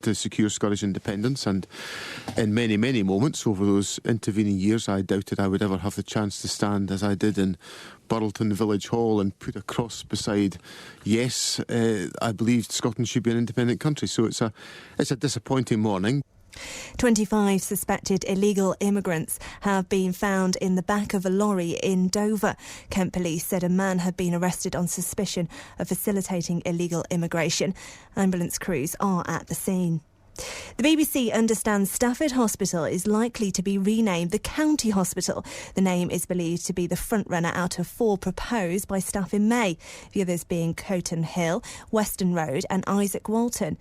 to secure Scottish independence, and in many, many moments over those intervening years I doubted I would ever have the chance to stand as I did in Burlton Village Hall and put a cross beside yes, I believed Scotland should be an independent country. So it's a disappointing morning. 25 suspected illegal immigrants have been found in the back of a lorry in Dover. Kent Police said a man had been arrested on suspicion of facilitating illegal immigration. Ambulance crews are at the scene. The BBC understands Stafford Hospital is likely to be renamed the County Hospital. The name is believed to be the frontrunner out of 4 proposed by staff in May, the others being Coton Hill, Weston Road and Isaac Walton.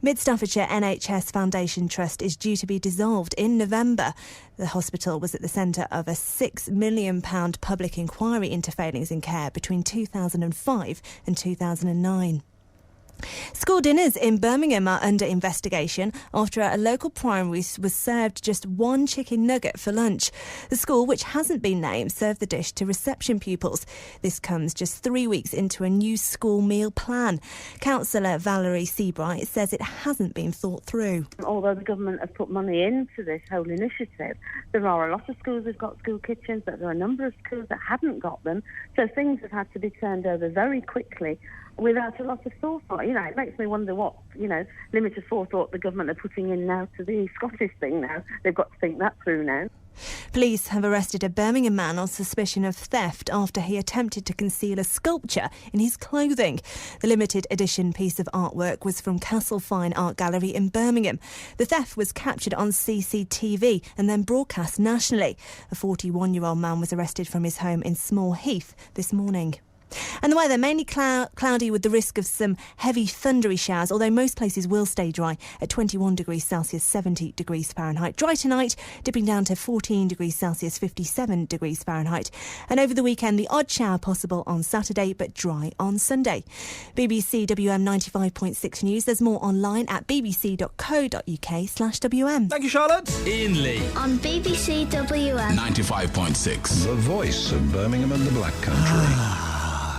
Mid Staffordshire NHS Foundation Trust is due to be dissolved in November. The hospital was at the centre of a £6 million public inquiry into failings in care between 2005 and 2009. School dinners in Birmingham are under investigation after a local primary was served just 1 chicken nugget for lunch. The school, which hasn't been named, served the dish to reception pupils. This comes just 3 weeks into a new school meal plan. Councillor Valerie Seabright says it hasn't been thought through. Although the government have put money into this whole initiative, there are a lot of schools who've got school kitchens, but there are a number of schools that haven't got them. So things have had to be turned over very quickly without a lot of forethought. It makes me wonder what, limited forethought the government are putting in now to the Scottish thing now. They've got to think that through now. Police have arrested a Birmingham man on suspicion of theft after he attempted to conceal a sculpture in his clothing. The limited edition piece of artwork was from Castle Fine Art Gallery in Birmingham. The theft was captured on CCTV and then broadcast nationally. A 41-year-old man was arrested from his home in Small Heath this morning. And the weather, mainly cloudy with the risk of some heavy thundery showers, although most places will stay dry at 21 degrees Celsius, 70 degrees Fahrenheit. Dry tonight, dipping down to 14 degrees Celsius, 57 degrees Fahrenheit. And over the weekend, the odd shower possible on Saturday, but dry on Sunday. BBC WM 95.6 News. There's more online at bbc.co.uk/WM. Thank you, Charlotte. Iain Lee. On BBC WM 95.6. The voice of Birmingham and the Black Country.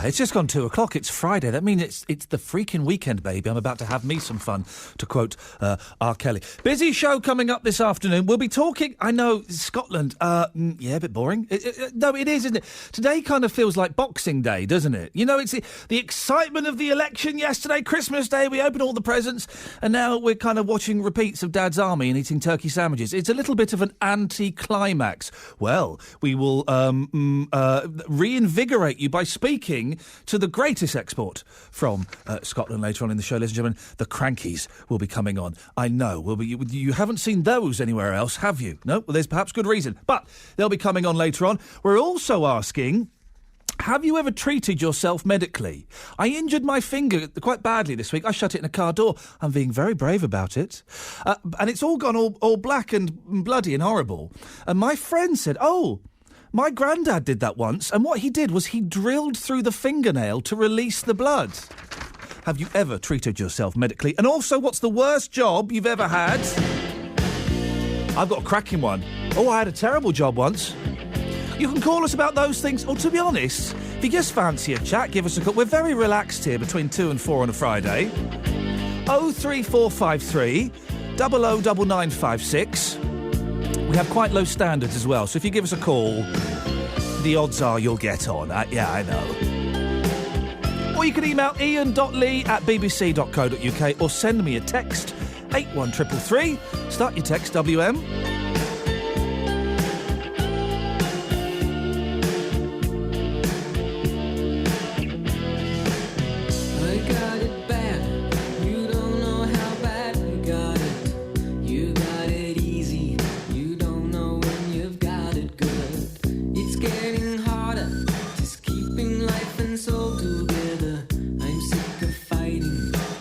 It's just gone 2:00. It's Friday. That means it's the freaking weekend, baby. I'm about to have me some fun, to quote R. Kelly. Busy show coming up this afternoon. We'll be talking, I know, Scotland. A bit boring. No, it is, isn't it? Today kind of feels like Boxing Day, doesn't it? It's the excitement of the election yesterday, Christmas Day. We opened all the presents, and now we're kind of watching repeats of Dad's Army and eating turkey sandwiches. It's a little bit of an anti-climax. Well, we will reinvigorate you by speaking to the greatest export from Scotland later on in the show, ladies and gentlemen. The Crankies will be coming on. I know. You haven't seen those anywhere else, have you? No? Well, there's perhaps good reason. But they'll be coming on later on. We're also asking, have you ever treated yourself medically? I injured my finger quite badly this week. I shut it in a car door. I'm being very brave about it. And it's all gone all black and bloody and horrible. And my friend said, my granddad did that once, and what he did was he drilled through the fingernail to release the blood. Have you ever treated yourself medically? And also, what's the worst job you've ever had? I've got a cracking one. I had a terrible job once. You can call us about those things, or to be honest, if you just fancy a chat, give us a call. We're very relaxed here between 2 and 4 on a Friday. 03453 009956. We have quite low standards as well, so if you give us a call, the odds are you'll get on. Yeah, I know. Or you can email ian.lee@bbc.co.uk or send me a text, 81333. Start your text, WM.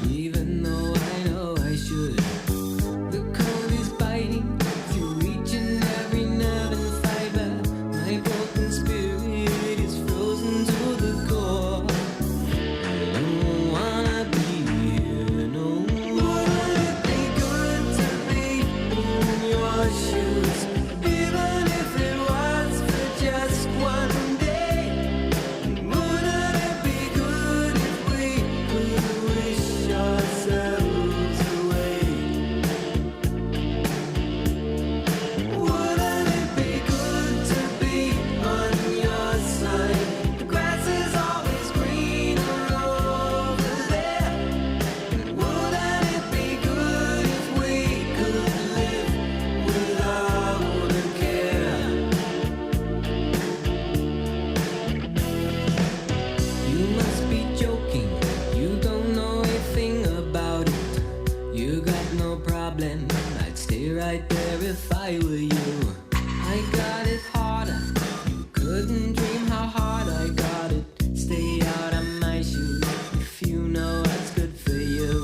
Even though I know I should. The cold is biting through no problem. I'd stay right there if I were you. I got it harder. You couldn't dream how hard I got it. Stay out of my shoes if you know what's good for you.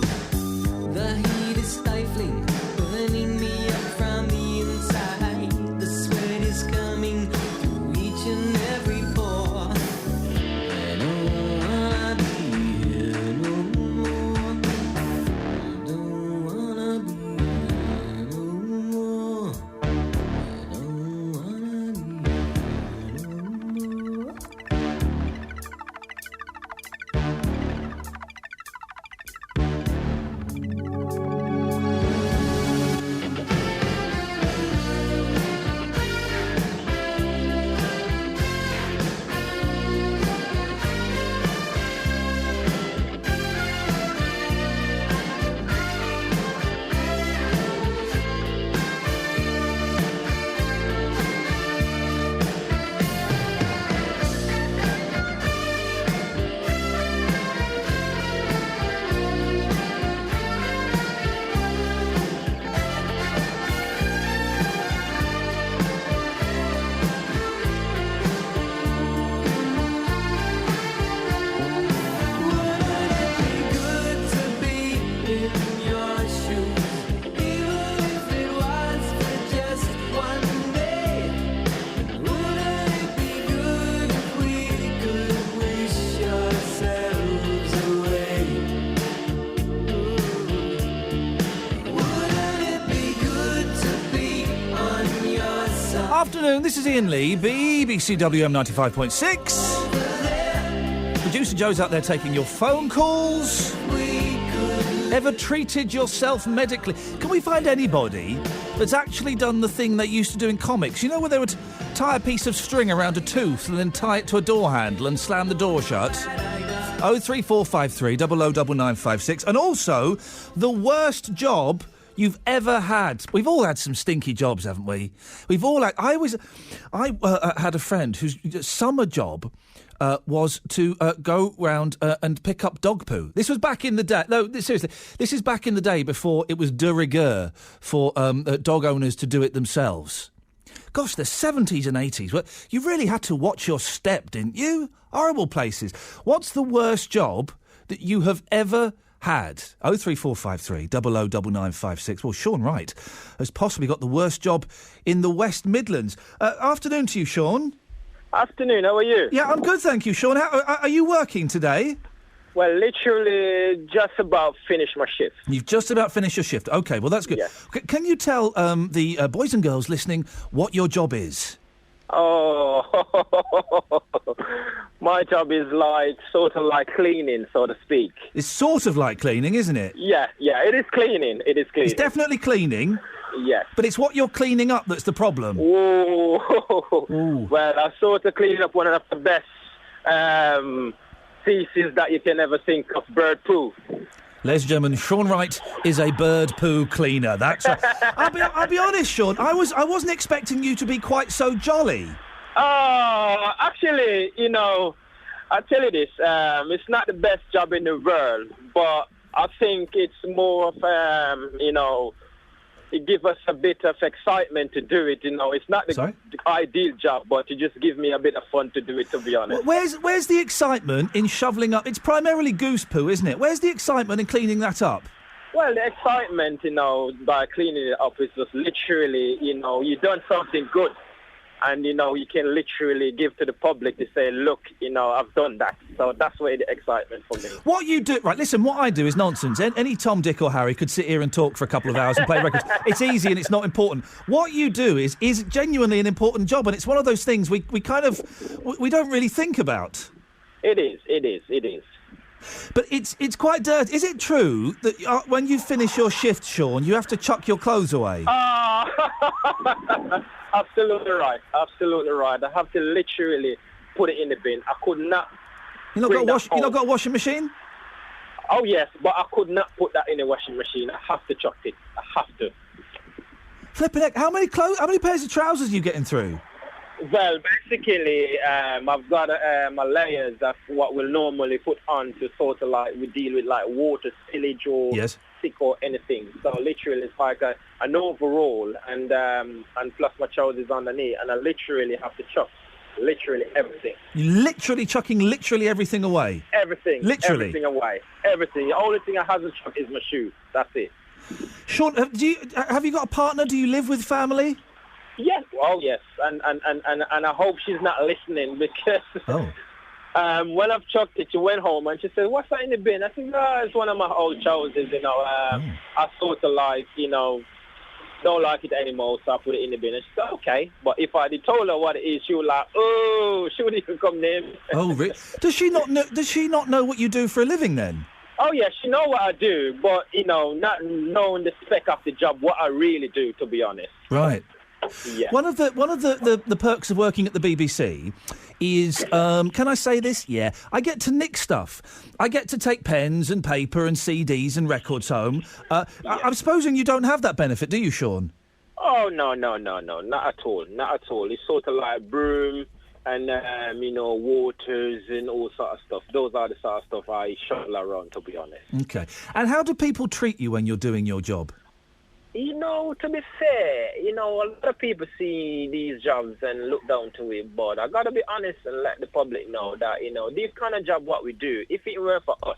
The heat is stifling, burning me up from the inside. The sweat is coming through each and every pore. I don't wanna be here no more. I don't wanna be here no more. I don't wanna be here no more. Afternoon, this is Iain Lee, BBC WM 95.6. Producer Joe's out there taking your phone calls. Ever treated yourself medically? Can we find anybody that's actually done the thing they used to do in comics? You know, where they would tie a piece of string around a tooth and then tie it to a door handle and slam the door shut? 03453 009956. And also, the worst job you've ever had. We've all had some stinky jobs, haven't we? We've all had... I had a friend whose summer job was to go round and pick up dog poo. This was back in the day. No, seriously, this is back in the day before it was de rigueur for dog owners to do it themselves. Gosh, the 70s and 80s. Well, you really had to watch your step, didn't you? Horrible places. What's the worst job that you have ever had? 03453 009956. Well, Sean Wright has possibly got the worst job in the West Midlands. Afternoon to you, Sean. Afternoon, how are you? Yeah, I'm good, thank you, Sean. Are you working today? Well, literally just about finished my shift. You've just about finished your shift. OK, well, that's good. Yeah. Can you tell the boys and girls listening what your job is? Oh, my job is sort of like cleaning, so to speak. It's sort of like cleaning, isn't it? Yeah, it is cleaning. It is cleaning. It's definitely cleaning. Yes. But it's what you're cleaning up that's the problem. Ooh. Ooh. Well, I'm sort of cleaning up one of the best species that you can ever think of, bird poo. Ladies and gentlemen, Sean Wright is a bird poo cleaner. That's. I'll be honest, Sean. I wasn't expecting you to be quite so jolly. Oh, actually, I'll tell you this. It's not the best job in the world, but I think it's more of it gives us a bit of excitement to do it. It's not the ideal job, but it just gives me a bit of fun to do it, to be honest. Where's the excitement in shoveling up? It's primarily goose poo, isn't it? Where's the excitement in cleaning that up? Well, the excitement, by cleaning it up is just literally, you've done something good. And, you can literally give to the public to say, look, I've done that. So that's where the excitement for me. What you do... Right, listen, what I do is nonsense. Any Tom, Dick or Harry could sit here and talk for a couple of hours and play records. It's easy and it's not important. What you do is genuinely an important job, and it's one of those things we don't really think about. It is. But it's quite dirty. Is it true that when you finish your shift, Sean, you have to chuck your clothes away? Absolutely right. I have to literally put it in the bin. I could not. You not got a washing machine? Oh yes, but I could not put that in the washing machine. I have to chuck it. I have to. Flipping heck! How many pairs of trousers are you getting through? Well, basically, I've got my layers of what we'll normally put on to sort of we deal with water spillage or sick or anything. So literally, it's like an overall and plus my trousers underneath, and I literally have to chuck literally everything. You're literally chucking literally everything away? Everything. Literally? Everything away. Everything. The only thing I haven't chucked is my shoes. That's it. Sean, have you got a partner? Do you live with family? Yes. Oh, yes. And I hope she's not listening because... when I've chucked it, she went home and she said, "What's that in the bin?" I said, "No, it's one of my old trousers, you know. I sort of like, you know, don't like it anymore, so I put it in the bin." And she said, "Okay." But if I had told her what it is, she would like, "Oh," she wouldn't even come near me. Oh, really? Does she not know what you do for a living then? Oh, yeah, she know what I do, but, you know, not knowing the spec of the job, what I really do, to be honest. Right. Yeah. One of the perks of working at the BBC is, can I say this? Yeah. I get to nick stuff. I get to take pens and paper and CDs and records home. I'm supposing you don't have that benefit, do you, Sean? Oh, no, not at all. Not at all. It's sort of like broom and, you know, waters and all sort of stuff. Those are the sort of stuff I shuttle around, to be honest. Okay. And how do people treat you when you're doing your job? You know, to be fair, you know, a lot of people see these jobs and look down to it, but I got to be honest and let the public know that, you know, this kind of job, what we do, if it were for us,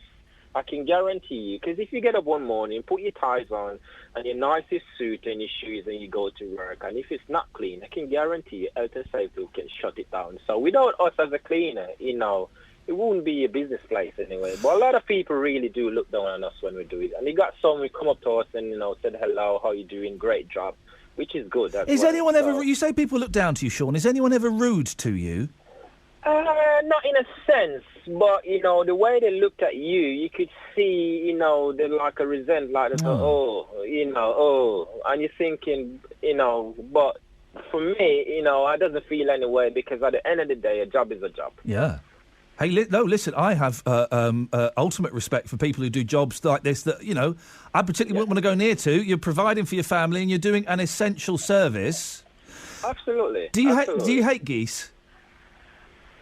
I can guarantee you, because if you get up one morning, put your ties on and your nicest suit and your shoes and you go to work, and if it's not clean, I can guarantee you health and safety can shut it down. So without us as a cleaner, you know, it wouldn't be a business place anyway. But a lot of people really do look down on us when we do it. And you got some who come up to us and, you know, said, "Hello, how you doing? Great job," which is good. Is anyone ever... You say people look down to you, Sean. Is anyone ever rude to you? Not in a sense, but, you know, the way they looked at you, you could see, you know, they're like a resent, like, and you're thinking, you know, but for me, you know, I doesn't feel any way because at the end of the day, a job is a job. Yeah. Hey, listen, I have ultimate respect for people who do jobs like this that, you know, I particularly wouldn't want to go near to. You're providing for your family and you're doing an essential service. Absolutely. Do you hate geese?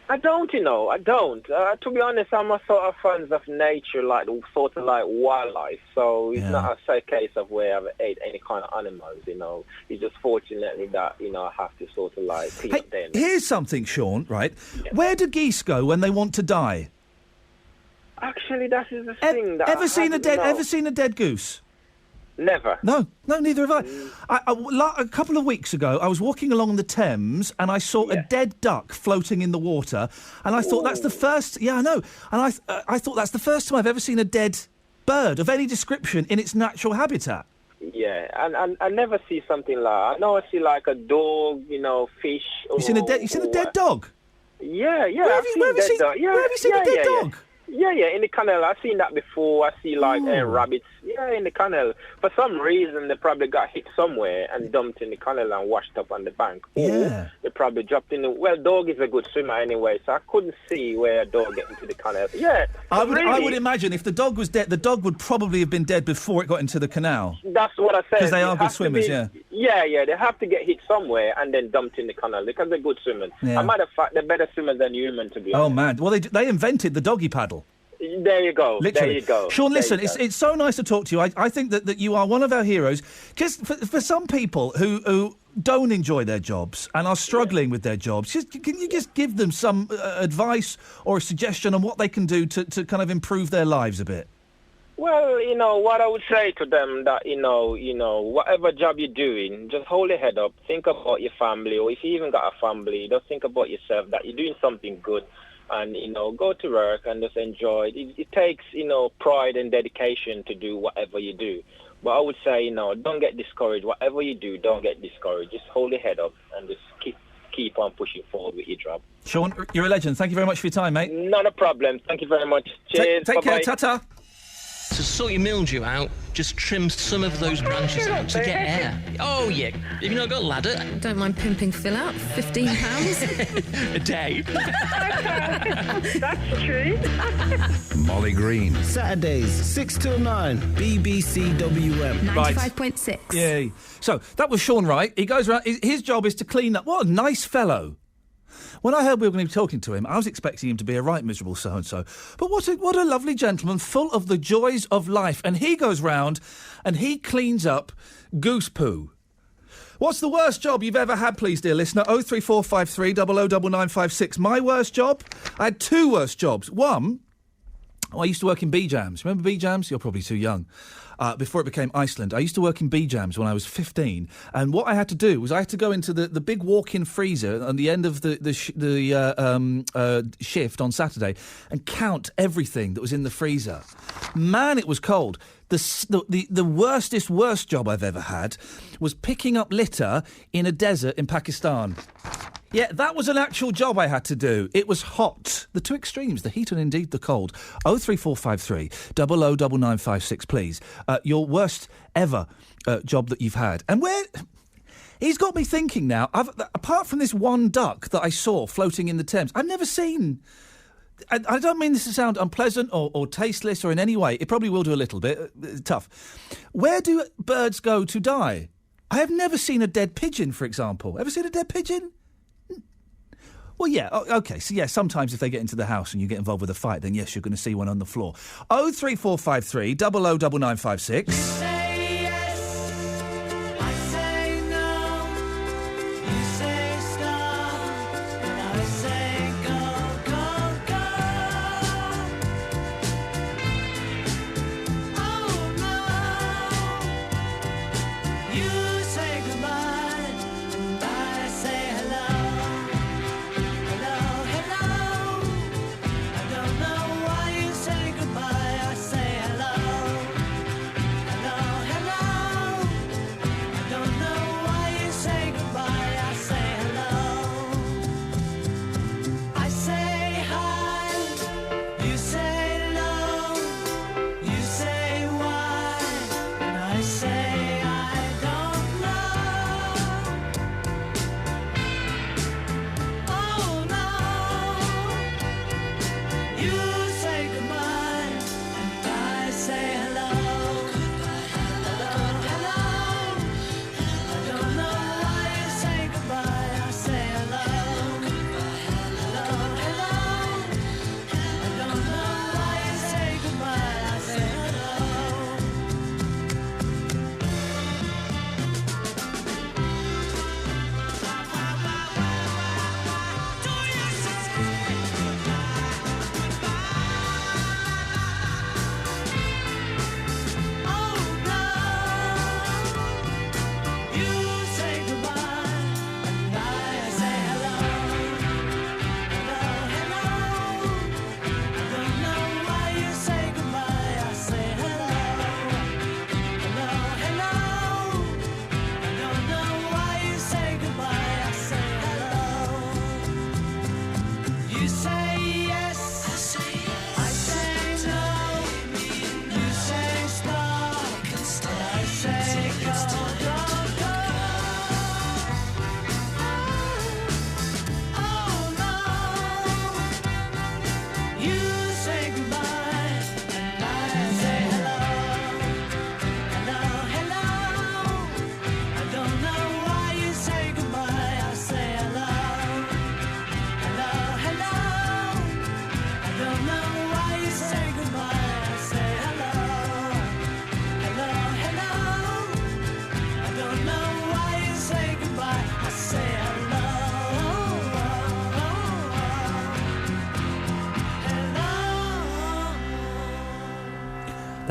I don't, you know, I don't. To be honest, I'm a sort of fan of nature, like sort of like wildlife. So it's not a case of where I've ate any kind of animals, you know. It's just fortunately that, you know, I have to sort of like clean up them. Here's something, Sean, right? Yeah. Where do geese go when they want to die? Actually, that is the thing that ever seen a dead goose? Never. No, neither have I. A couple of weeks ago, I was walking along the Thames and I saw a dead duck floating in the water, and I thought that's the first. Yeah, I know. And I thought that's the first time I've ever seen a dead bird of any description in its natural habitat. Yeah, and I never see something like. I know I see like a dog, you know, fish. You seen a dead dog? Yeah. Where have you seen a dead dog? Yeah, in the canal. I've seen that before. I see like rabbits. Yeah, in the canal. For some reason, they probably got hit somewhere and dumped in the canal and washed up on the bank. Yeah. Or they probably dropped in the... Well, dog is a good swimmer anyway, so I couldn't see where a dog get into the canal. Yeah. I would imagine if the dog was dead, the dog would probably have been dead before it got into the canal. That's what I said. Because they are good swimmers, yeah. Yeah, they have to get hit somewhere and then dumped in the canal because they're good swimmers. Yeah. As a matter of fact, they're better swimmers than human, to be honest. Oh, man. Well, they invented the doggy paddle. There you go. Literally. There you go. Sean, listen, it's so nice to talk to you. I think that you are one of our heroes. Because for some people who don't enjoy their jobs and are struggling with their jobs, can you just give them some advice or a suggestion on what they can do to kind of improve their lives a bit? Well, you know, what I would say to them that, you know, whatever job you're doing, just hold your head up, think about your family, or if you even got a family, just think about yourself, that you're doing something good. And, you know, go to work and just enjoy it. It takes, you know, pride and dedication to do whatever you do. But I would say, you know, don't get discouraged. Whatever you do, don't get discouraged. Just hold your head up and just keep on pushing forward with your job. Sean, you're a legend. Thank you very much for your time, mate. Not a problem. Thank you very much. Cheers. Take care. Ta-ta. To sort your mildew out, just trim some of those branches out to get air. Oh, yeah. Have you not got a ladder? Don't mind pimping Phil out. £15 a day. That's true. Molly Green. Saturdays, 6 till 9, BBC WM. 95.6. Yay. So, that was Sean Wright. He goes around, his job is to clean up. What a nice fellow. When I heard we were going to be talking to him, I was expecting him to be a right miserable so-and-so. But what a lovely gentleman, full of the joys of life. And he goes round and he cleans up goose poo. What's the worst job you've ever had, please, dear listener? 03453 009956. My worst job? I had two worst jobs. One, I used to work in B-Jams. Remember B-Jams? You're probably too young. Before it became Iceland, I used to work in B-Jams when I was 15. And what I had to do was I had to go into the big walk-in freezer at the end of the shift on Saturday and count everything that was in the freezer. Man, it was cold. The worst job I've ever had was picking up litter in a desert in Pakistan. Yeah, that was an actual job I had to do. It was hot. The two extremes, the heat and indeed the cold. 03453 009956, please. Your worst ever job that you've had. And where... He's got me thinking now, apart from this one duck that I saw floating in the Thames, I've never seen... I don't mean this to sound unpleasant or tasteless or in any way. It probably will do a little bit. Tough. Where do birds go to die? I have never seen a dead pigeon, for example. Ever seen a dead pigeon? Well, yeah, OK. So, yeah, sometimes if they get into the house and you get involved with a fight, then, yes, you're going to see one on the floor. 03453 009956.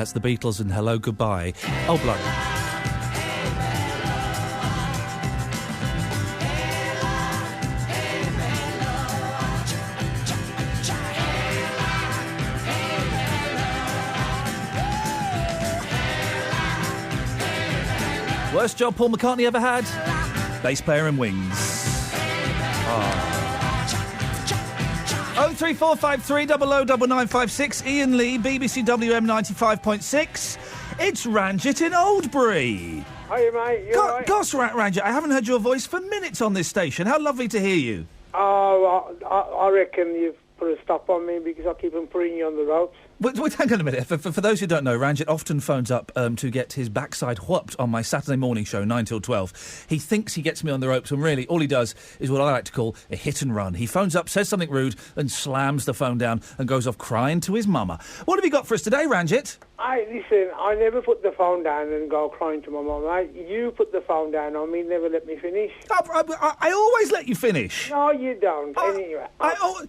That's the Beatles and Hello Goodbye. Oh, bloody. Worst job Paul McCartney ever had? Bass player in Wings. Oh. 03453 009956. Iain Lee, BBC WM 95.6. It's Ranjit in Oldbury. Hiya, mate. You all right? Gosh, Ranjit, I haven't heard your voice for minutes on this station. How lovely to hear you. Oh, I reckon you've put a stop on me because I keep on putting you on the ropes. Wait, hang on a minute. For those who don't know, Ranjit often phones up to get his backside whopped on my Saturday morning show, 9 till 12. He thinks he gets me on the ropes, and really, all he does is what I like to call a hit and run. He phones up, says something rude, and slams the phone down and goes off crying to his mama. What have you got for us today, Ranjit? Listen, I never put the phone down and go crying to my mum. You put the phone down on me, never let me finish. I always let you finish. No, you don't. Anyway.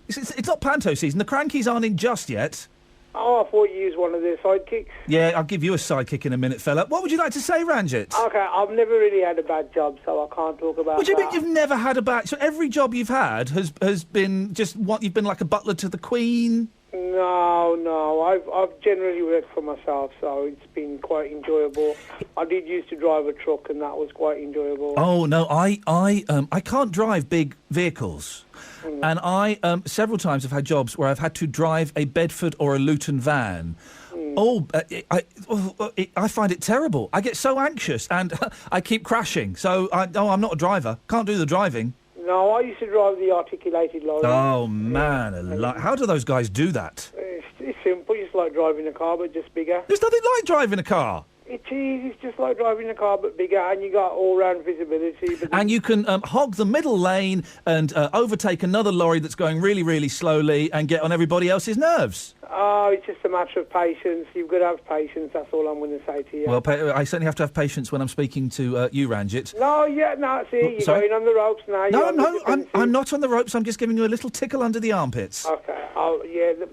It's not panto season. The Crankies aren't in just yet. Oh, I thought you was one of their sidekicks. Yeah, I'll give you a sidekick in a minute, fella. What would you like to say, Ranjit? Okay, I've never really had a bad job, so I can't talk about What do you that. mean you've never had a bad... So every job you've had has been just what... You've been like a butler to the Queen? No. I've generally worked for myself, so it's been quite enjoyable. I did used to drive a truck, and that was quite enjoyable. Oh, no, I can't drive big vehicles. And I, several times have had jobs where I've had to drive a Bedford or a Luton van. I find it terrible. I get so anxious, and I keep crashing. So, I'm not a driver. Can't do the driving. No, I used to drive the articulated lorry. Oh, man. How do those guys do that? It's simple. It's like driving a car, but just bigger. There's nothing like driving a car. It is. It's just like driving a car, but bigger, and you got all-round visibility. And you can hog the middle lane and overtake another lorry that's going really, really slowly and get on everybody else's nerves. Oh, it's just a matter of patience. You've got to have patience. That's all I'm going to say to you. Well, I certainly have to have patience when I'm speaking to you, Ranjit. See, you're going on the ropes now. No, I'm not on the ropes. I'm just giving you a little tickle under the armpits. Okay.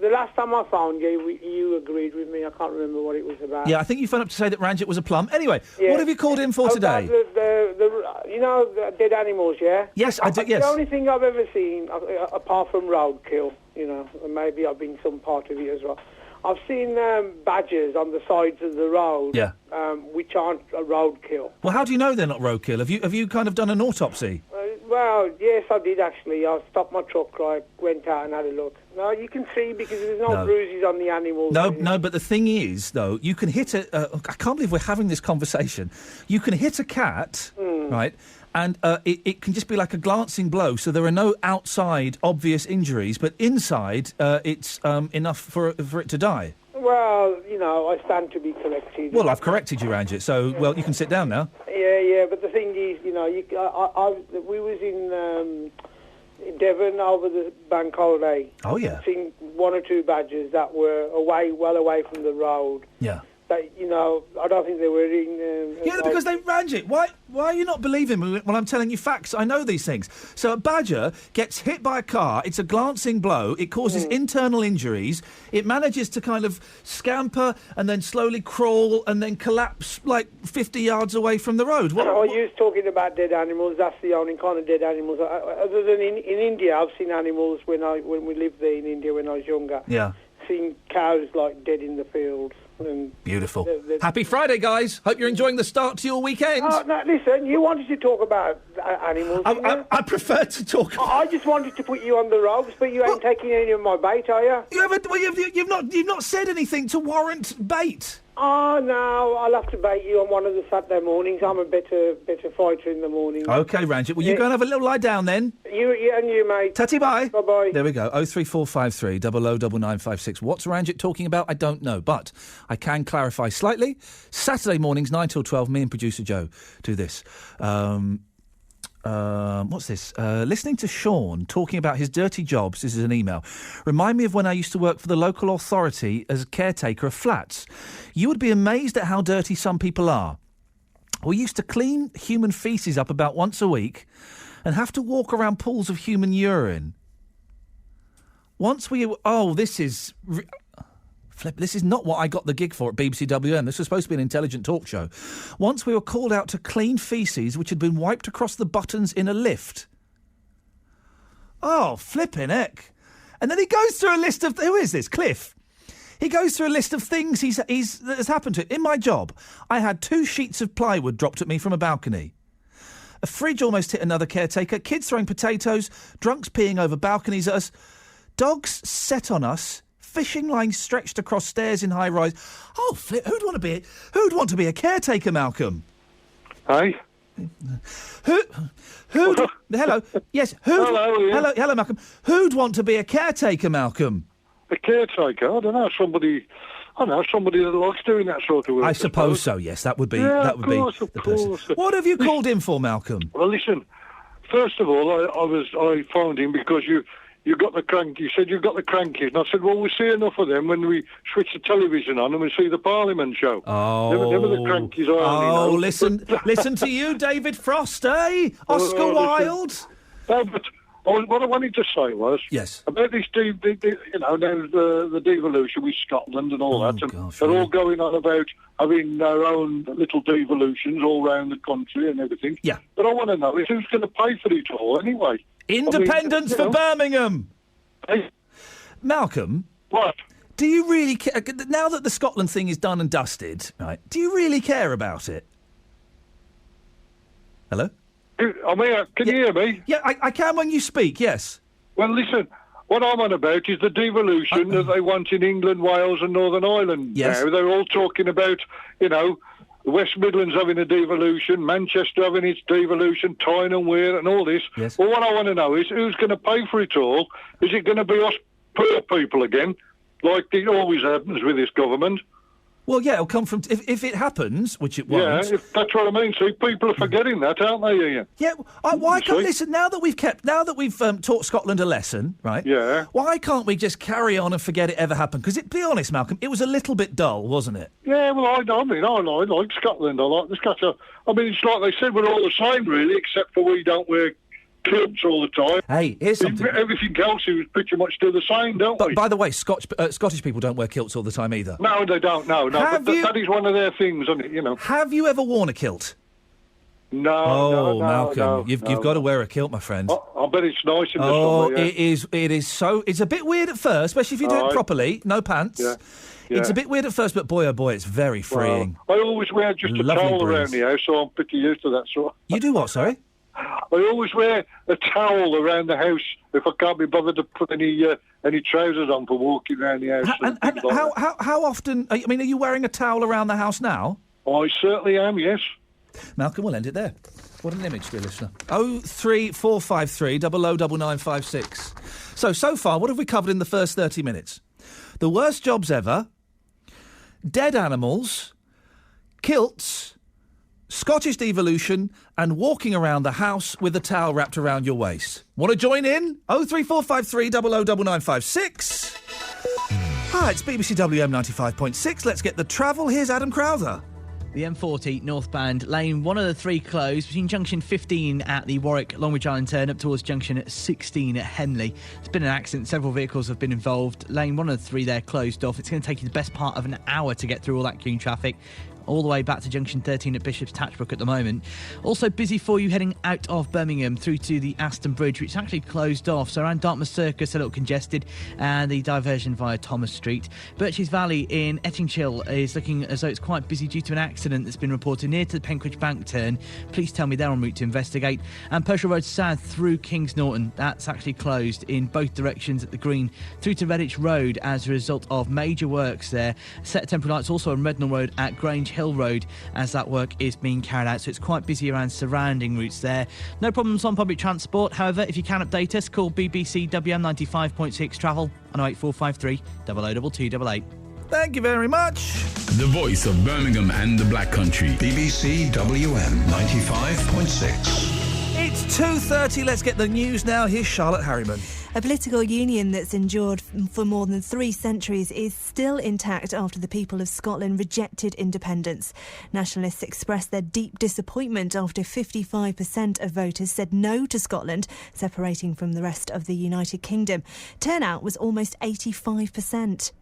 The last time I phoned you, you agreed with me. I can't remember what it was about. Yeah, I think you phoned up to say that Ranjit was a plum. Anyway, what have you called in for today? The dead animals, yeah? Yes, I do, yes. The only thing I've ever seen, apart from roadkill, and maybe I've been some part of it as well, I've seen badgers on the sides of the road, which aren't a roadkill. Well, how do you know they're not roadkill? Have you kind of done an autopsy? Well, yes, I did actually. I stopped my truck, went out and had a look. No, you can see because there's no bruises on the animals. No, but the thing is, though, you can hit I can't believe we're having this conversation. You can hit a cat, right, and it can just be like a glancing blow, so there are no outside obvious injuries, but inside it's enough for it to die. Well, I stand to be corrected. Well, I've corrected you, Ranjit, so, you can sit down now. Yeah, but the thing is, we was in Devon over the bank holiday. Oh, yeah. Seen one or two badgers that were well away from the road. Yeah. But, I don't think they were in... because they Ranjit. Why are you not believing me when I'm telling you facts? I know these things. So a badger gets hit by a car. It's a glancing blow. It causes internal injuries. It manages to kind of scamper and then slowly crawl and then collapse like 50 yards away from the road. You was talking about dead animals. That's the only kind of dead animals. Other than in India, I've seen animals when we lived there in India when I was younger. Yeah. Seen cows dead in the fields. Beautiful. Happy Friday, guys. Hope you're enjoying the start to your weekend. Oh, no, listen, you wanted to talk about animals, I prefer to talk about... I just wanted to put you on the ropes, but you ain't taking any of my bait, are you? You've not said anything to warrant bait. Oh, no, I'll have to bait you on one of the Saturday mornings. I'm a better fighter in the morning. OK, Ranjit. Well, you go and have a little lie down then. You, mate. Tatty bye. Bye-bye. There we go. 03453 009956. What's Ranjit talking about? I don't know, but I can clarify slightly. Saturday mornings, 9 till 12, me and producer Joe do this. What's this? Listening to Sean talking about his dirty jobs, this is an email, remind me of when I used to work for the local authority as a caretaker of flats. You would be amazed at how dirty some people are. We used to clean human faeces up about once a week and have to walk around pools of human urine. Once we... Oh, this is... This is not what I got the gig for at BBC WM. This was supposed to be an intelligent talk show. Once we were called out to clean faeces which had been wiped across the buttons in a lift. Oh, flipping heck. And then he goes through a list of... Who is this? Cliff. He goes through a list of things that has happened to him. In my job, I had 2 sheets of plywood dropped at me from a balcony. A fridge almost hit another caretaker. Kids throwing potatoes. Drunks peeing over balconies at us. Dogs set on us. Fishing lines stretched across stairs in high rise. Oh, flip! Who'd want to be a caretaker, Malcolm? Hey. Hello. Yes. Hello, Malcolm. Who'd want to be a caretaker, Malcolm? a caretaker. I don't know, somebody that likes doing that sort of work. I suppose so. Yes, that would be of the course. person. What have you called in for, Malcolm? Well, listen. First of all, I phoned him because you got the crank. You said you've got the crankies, and I said, well, we see enough of them when we switch the television on and we see the Parliament show. Oh, never the crankies. Listen to you, David Frost, eh? Oscar Wilde. No, but what I wanted to say was about this, the devolution with Scotland and all that. And they're all going on about having their own little devolutions all around the country and everything. Yeah. But I want to know is who's going to pay for it all anyway? Independence for Birmingham. Hey. Malcolm. What? Do you really care? Now that the Scotland thing is done and dusted, right? Do you really care about it? Hello? I'm here. Can you hear me? Yeah, I can when you speak, yes. Well, listen, what I'm on about is the devolution that they want in England, Wales and Northern Ireland. Yes. Now, they're all talking about, the West Midlands having a devolution, Manchester having its devolution, Tyne and Wear and all this. Yes. Well, what I want to know is who's going to pay for it all? Is it going to be us poor people again, like it always happens with this government? Well, yeah, it'll come from... If it happens, which it won't... Yeah, that's what I mean. See, people are forgetting that, aren't they, Ian? Yeah, why can't... Listen, now that we've taught Scotland a lesson, right? Yeah. Why can't we just carry on and forget it ever happened? Because, be honest, Malcolm, it was a little bit dull, wasn't it? Yeah, well, I like Scotland. I like the Scots. I mean, it's like they said, we're all the same, really, except for we don't wear kilts all the time. Hey, here's something. Everything else is pretty much still the same, don't we? But by the way, Scottish people don't wear kilts all the time either. No, they don't. No. But that is one of their things, isn't it? Have you ever worn a kilt? No, Malcolm, you've got to wear a kilt, my friend. I bet it's nice in the summer. Yeah. It is so. It's a bit weird at first, especially if you do it properly. No pants. Yeah. It's a bit weird at first, but boy, oh boy, it's very freeing. Well, I always wear just a towel around the house, so I'm pretty used to that sort. You do what? Sorry. I always wear a towel around the house if I can't be bothered to put any trousers on for walking around the house. And how often? I mean, are you wearing a towel around the house now? I certainly am. Yes. Malcolm, we'll end it there. What an image, dear listener. 03453 009956. So far, what have we covered in the first 30 minutes? The worst jobs ever, dead animals, kilts, Scottish devolution, and walking around the house with a towel wrapped around your waist. Want to join in? 03453 009956. Hi, it's BBC WM 95.6. Let's get the travel. Here's Adam Crowther. The M40 northbound lane 1 of the 3 closed between junction 15 at the Warwick Longridge Island turn up towards junction 16 at Henley. There's been an accident, several vehicles have been involved. Lane 1 of the 3 there closed off. It's going to take you the best part of an hour to get through all that queuing traffic, all the way back to junction 13 at Bishop's Tatchbrook at the moment. Also busy for you heading out of Birmingham through to the Aston Bridge, which is actually closed off. So around Dartmouth Circus, a little congested, and the diversion via Thomas Street. Birches Valley in Ettingchill is looking as though it's quite busy due to an accident that's been reported near to the Penkridge Bank turn. Police tell me they're en route to investigate. And Pershore Road South through Kings Norton, that's actually closed in both directions at the Green through to Redditch Road as a result of major works there. Set of temporary lights also on Rednall Road at Grange Hill Road as that work is being carried out, so it's quite busy around surrounding routes there. No problems on public transport. However, if you can update us, call BBC WM 95.6 Travel on 08453 002288. Thank you very much. The voice of Birmingham and the Black Country. BBC WM 95.6. It's 2:30. Let's get the news now. Here's Charlotte Harriman. A political union that's endured for more than 3 centuries is still intact after the people of Scotland rejected independence. Nationalists expressed their deep disappointment after 55% of voters said no to Scotland separating from the rest of the United Kingdom. Turnout was almost 85%.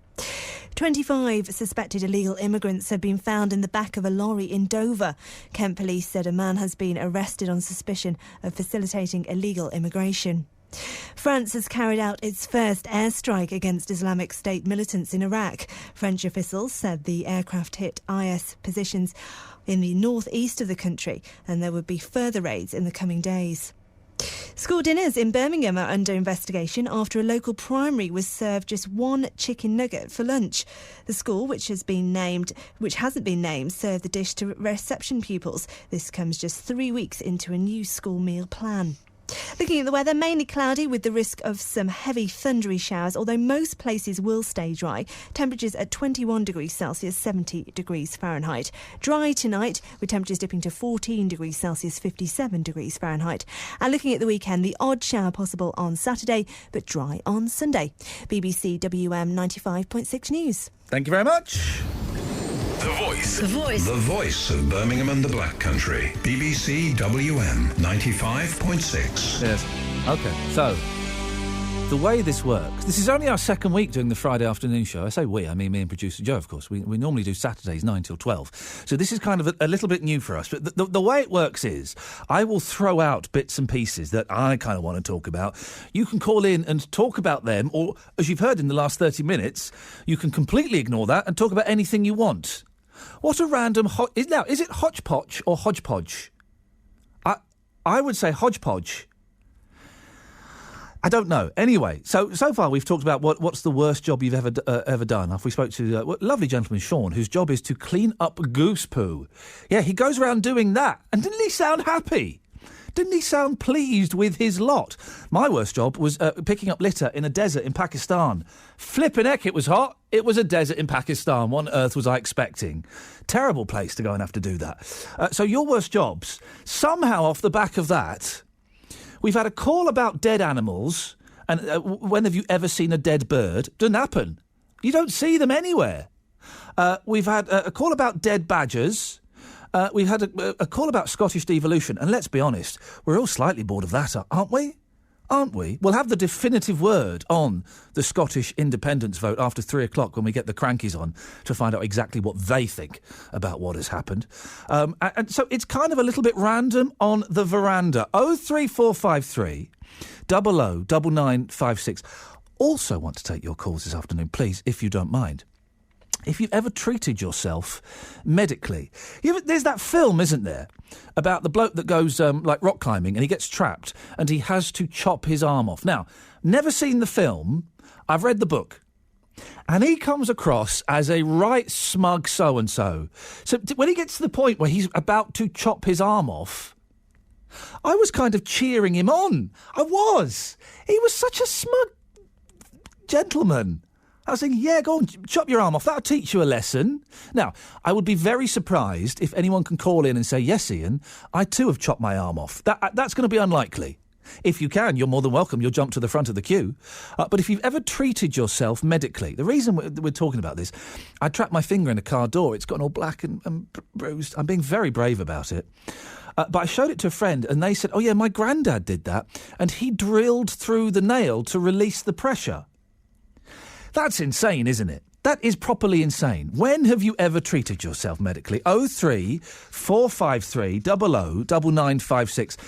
25 suspected illegal immigrants have been found in the back of a lorry in Dover. Kent police said a man has been arrested on suspicion of facilitating illegal immigration. France has carried out its first airstrike against Islamic State militants in Iraq. French officials said the aircraft hit IS positions in the northeast of the country, and there would be further raids in the coming days. School dinners in Birmingham are under investigation after a local primary was served just 1 chicken nugget for lunch. The school, which hasn't been named, served the dish to reception pupils. This comes just 3 weeks into a new school meal plan. Looking at the weather, mainly cloudy with the risk of some heavy thundery showers, although most places will stay dry. Temperatures at 21 degrees Celsius, 70 degrees Fahrenheit. Dry tonight with temperatures dipping to 14 degrees Celsius, 57 degrees Fahrenheit. And looking at the weekend, the odd shower possible on Saturday, but dry on Sunday. BBC WM 95.6 News. Thank you very much. The Voice. The Voice. The Voice of Birmingham and the Black Country. BBC WM 95.6. Yes. OK, so the way this works, this is only our second week doing the Friday afternoon show. I say we, I mean me and producer Joe, of course. We normally do Saturdays 9 till 12. So this is kind of a little bit new for us. But the way it works is I will throw out bits and pieces that I kind of want to talk about. You can call in and talk about them, or, as you've heard in the last 30 minutes, you can completely ignore that and talk about anything you want. What a random... Now, is it hodgepodge or hodgepodge? I would say hodgepodge. I don't know. Anyway, so far we've talked about what's the worst job you've ever done. We spoke to a lovely gentleman, Sean, whose job is to clean up goose poo. Yeah, he goes around doing that. And didn't he sound happy? Didn't he sound pleased with his lot? My worst job was picking up litter in a desert in Pakistan. Flippin' heck, it was hot. It was a desert in Pakistan. What on earth was I expecting? Terrible place to go and have to do that. So your worst jobs. Somehow off the back of that, we've had a call about dead animals. And when have you ever seen a dead bird? Doesn't happen. You don't see them anywhere. We've had a call about dead badgers. We've had a call about Scottish devolution, and let's be honest, we're all slightly bored of that, aren't we? Aren't we? We'll have the definitive word on the Scottish independence vote after 3 o'clock when we get the crankies on to find out exactly what they think about what has happened. And so it's kind of a little bit random on the veranda. 03453 00 9956. Also want to take your calls this afternoon, please, if you don't mind. If you've ever treated yourself medically. There's that film, isn't there, about the bloke that goes like rock climbing and he gets trapped and he has to chop his arm off. Now, never seen the film. I've read the book. And he comes across as a right smug so-and-so. So when he gets to the point where he's about to chop his arm off, I was kind of cheering him on. I was. He was such a smug gentleman. I was thinking, yeah, go on, chop your arm off. That'll teach you a lesson. Now, I would be very surprised if anyone can call in and say, yes, Ian, I too have chopped my arm off. That's going to be unlikely. If you can, you're more than welcome. You'll jump to the front of the queue. But if you've ever treated yourself medically, the reason we're talking about this, I trapped my finger in a car door. It's gotten all black and bruised. I'm being very brave about it. But I showed it to a friend and they said, oh, yeah, my granddad did that. And he drilled through the nail to release the pressure. That's insane, isn't it? That is properly insane. When have you ever treated yourself medically? 03453 00 9956.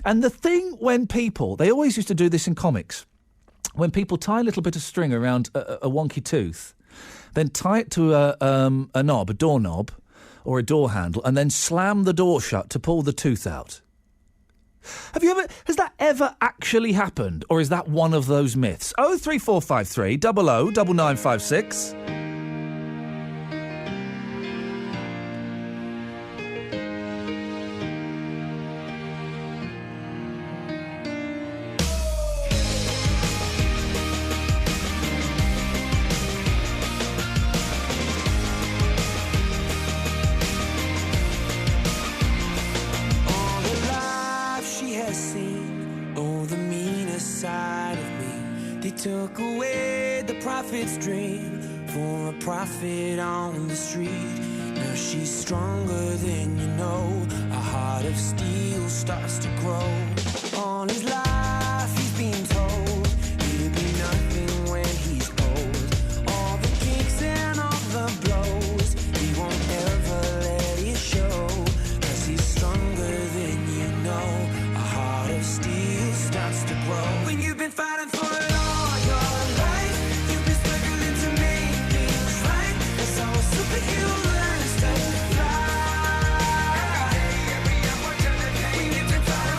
And the thing when people, they always used to do this in comics, when people tie a little bit of string around a wonky tooth, then tie it to a knob, a doorknob, or a door handle, and then slam the door shut to pull the tooth out. Has that ever actually happened, or is that one of those myths? 03453 00 9956. Took away the prophet's dream for a prophet on the street. Now she's stronger than you know. A heart of steel starts to grow. On his life he's been told he'll be nothing when he's old. All the kicks and all the blows, he won't ever let it show. 'Cause he's stronger than you know. A heart of steel starts to grow. When you've been fighting for it all. Superheroes learn to fly. When you've been fighting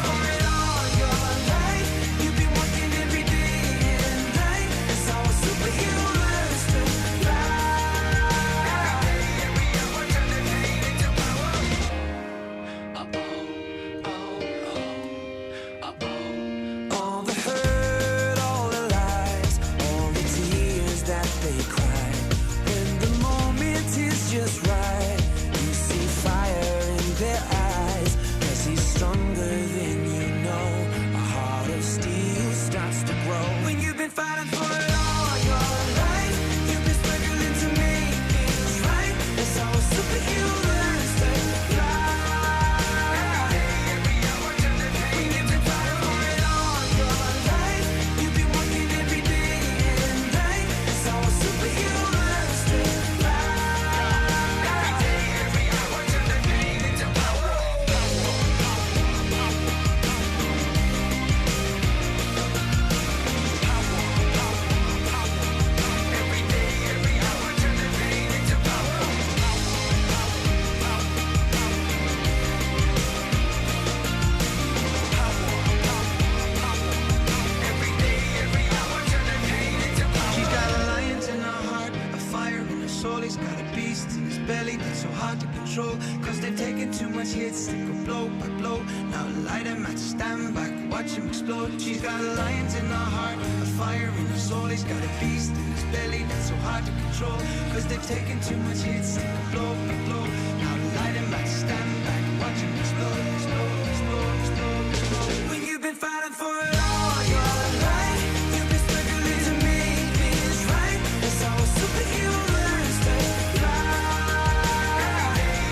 control. Cause they've taken too much hits, they go blow by blow. Now light a match, stand back, watch him explode. She's got lions in her heart, a fire in her soul. He's got a beast in his belly that's so hard to control. Cause they've taken too much hits, they go blow by blow. Now light a match, stand back, watch him explode, explode, explode, explode, explode. When you've been fighting for it all your life, you've been struggling to make things right. That's how a superhero learns to fly.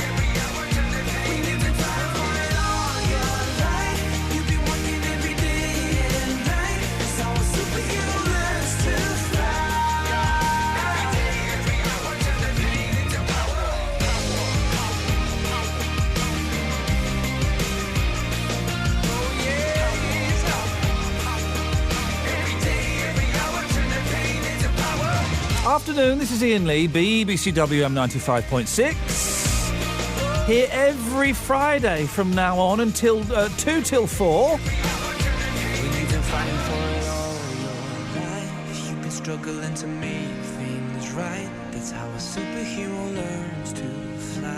Every hour, turn the page. When you've been fighting for it all your life, you've been working every day and night. That's how a superhero learns to fly. Every day, every hour, turn the pain into power. Oh yeah, every day, every hour, turn the pain into power. Afternoon, this is Iain Lee, BBC WM 95.6. Here every Friday from now on until 2 till 4. When you've been fighting for it all your life, you've been struggling to make things right. That's how a superhero learns to fly.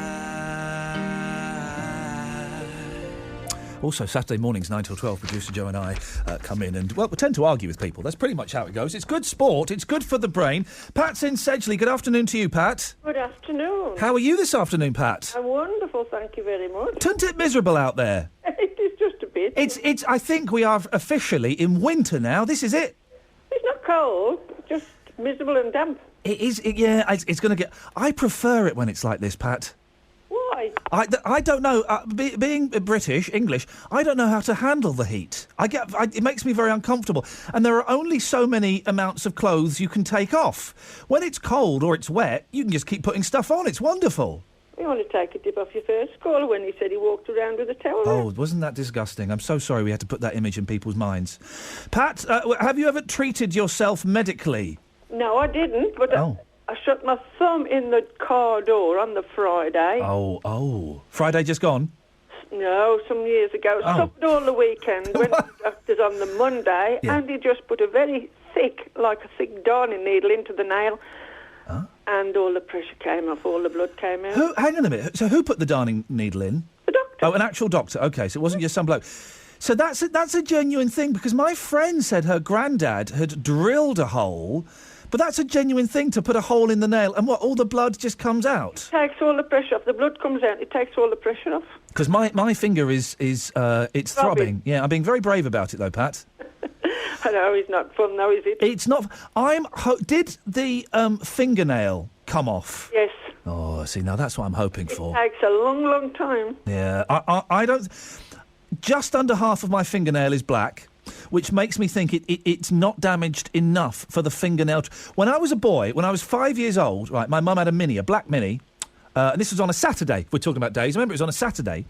Also, Saturday mornings, 9 till 12, producer Joe and I come in and, well, we tend to argue with people. That's pretty much how it goes. It's good sport. It's good for the brain. Pat's in Sedgley. Good afternoon to you, Pat. Good afternoon. How are you this afternoon, Pat? I'm wonderful, thank you very much. Isn't it miserable out there? It is just a bit. It's. I think we are officially in winter now. This is it. It's not cold, just miserable and damp. It is. It's going to get... I prefer it when it's like this, Pat. Why? I don't know. Being British, English, I don't know how to handle the heat. It makes me very uncomfortable. And there are only so many amounts of clothes you can take off. When it's cold or it's wet, you can just keep putting stuff on. It's wonderful. You want to take a dip off your first caller when he said he walked around with a towel on. Oh, wasn't that disgusting? I'm so sorry we had to put that image in people's minds. Pat, have you ever treated yourself medically? No, I didn't, but I shut my thumb in the car door on the Friday. Oh. Friday just gone? No, some years ago. Suffered all the weekend. Went to the doctor's on the Monday, and he just put a very thick darning needle into the nail. And all the pressure came off, all the blood came out. Hang on a minute. So who put the darning needle in? The doctor. Oh, an actual doctor. OK, so it wasn't just some bloke. So that's a genuine thing, because my friend said her granddad had drilled a hole, but that's a genuine thing, to put a hole in the nail, and what, all the blood just comes out? It takes all the pressure off. The blood comes out, it takes all the pressure off. Because my finger is it's throbbing. Yeah, I'm being very brave about it, though, Pat. I know, it's not fun, though, is it? It's not. Did the fingernail come off? Yes. Oh, see, now that's what I'm hoping for. It takes a long, long time. Yeah, I don't... Just under half of my fingernail is black, which makes me think it's not damaged enough for the fingernail. When I was a boy, when I was 5 years old, right, my mum had a black Mini, and this was on a Saturday. We're talking about days. Remember, it was on a Saturday.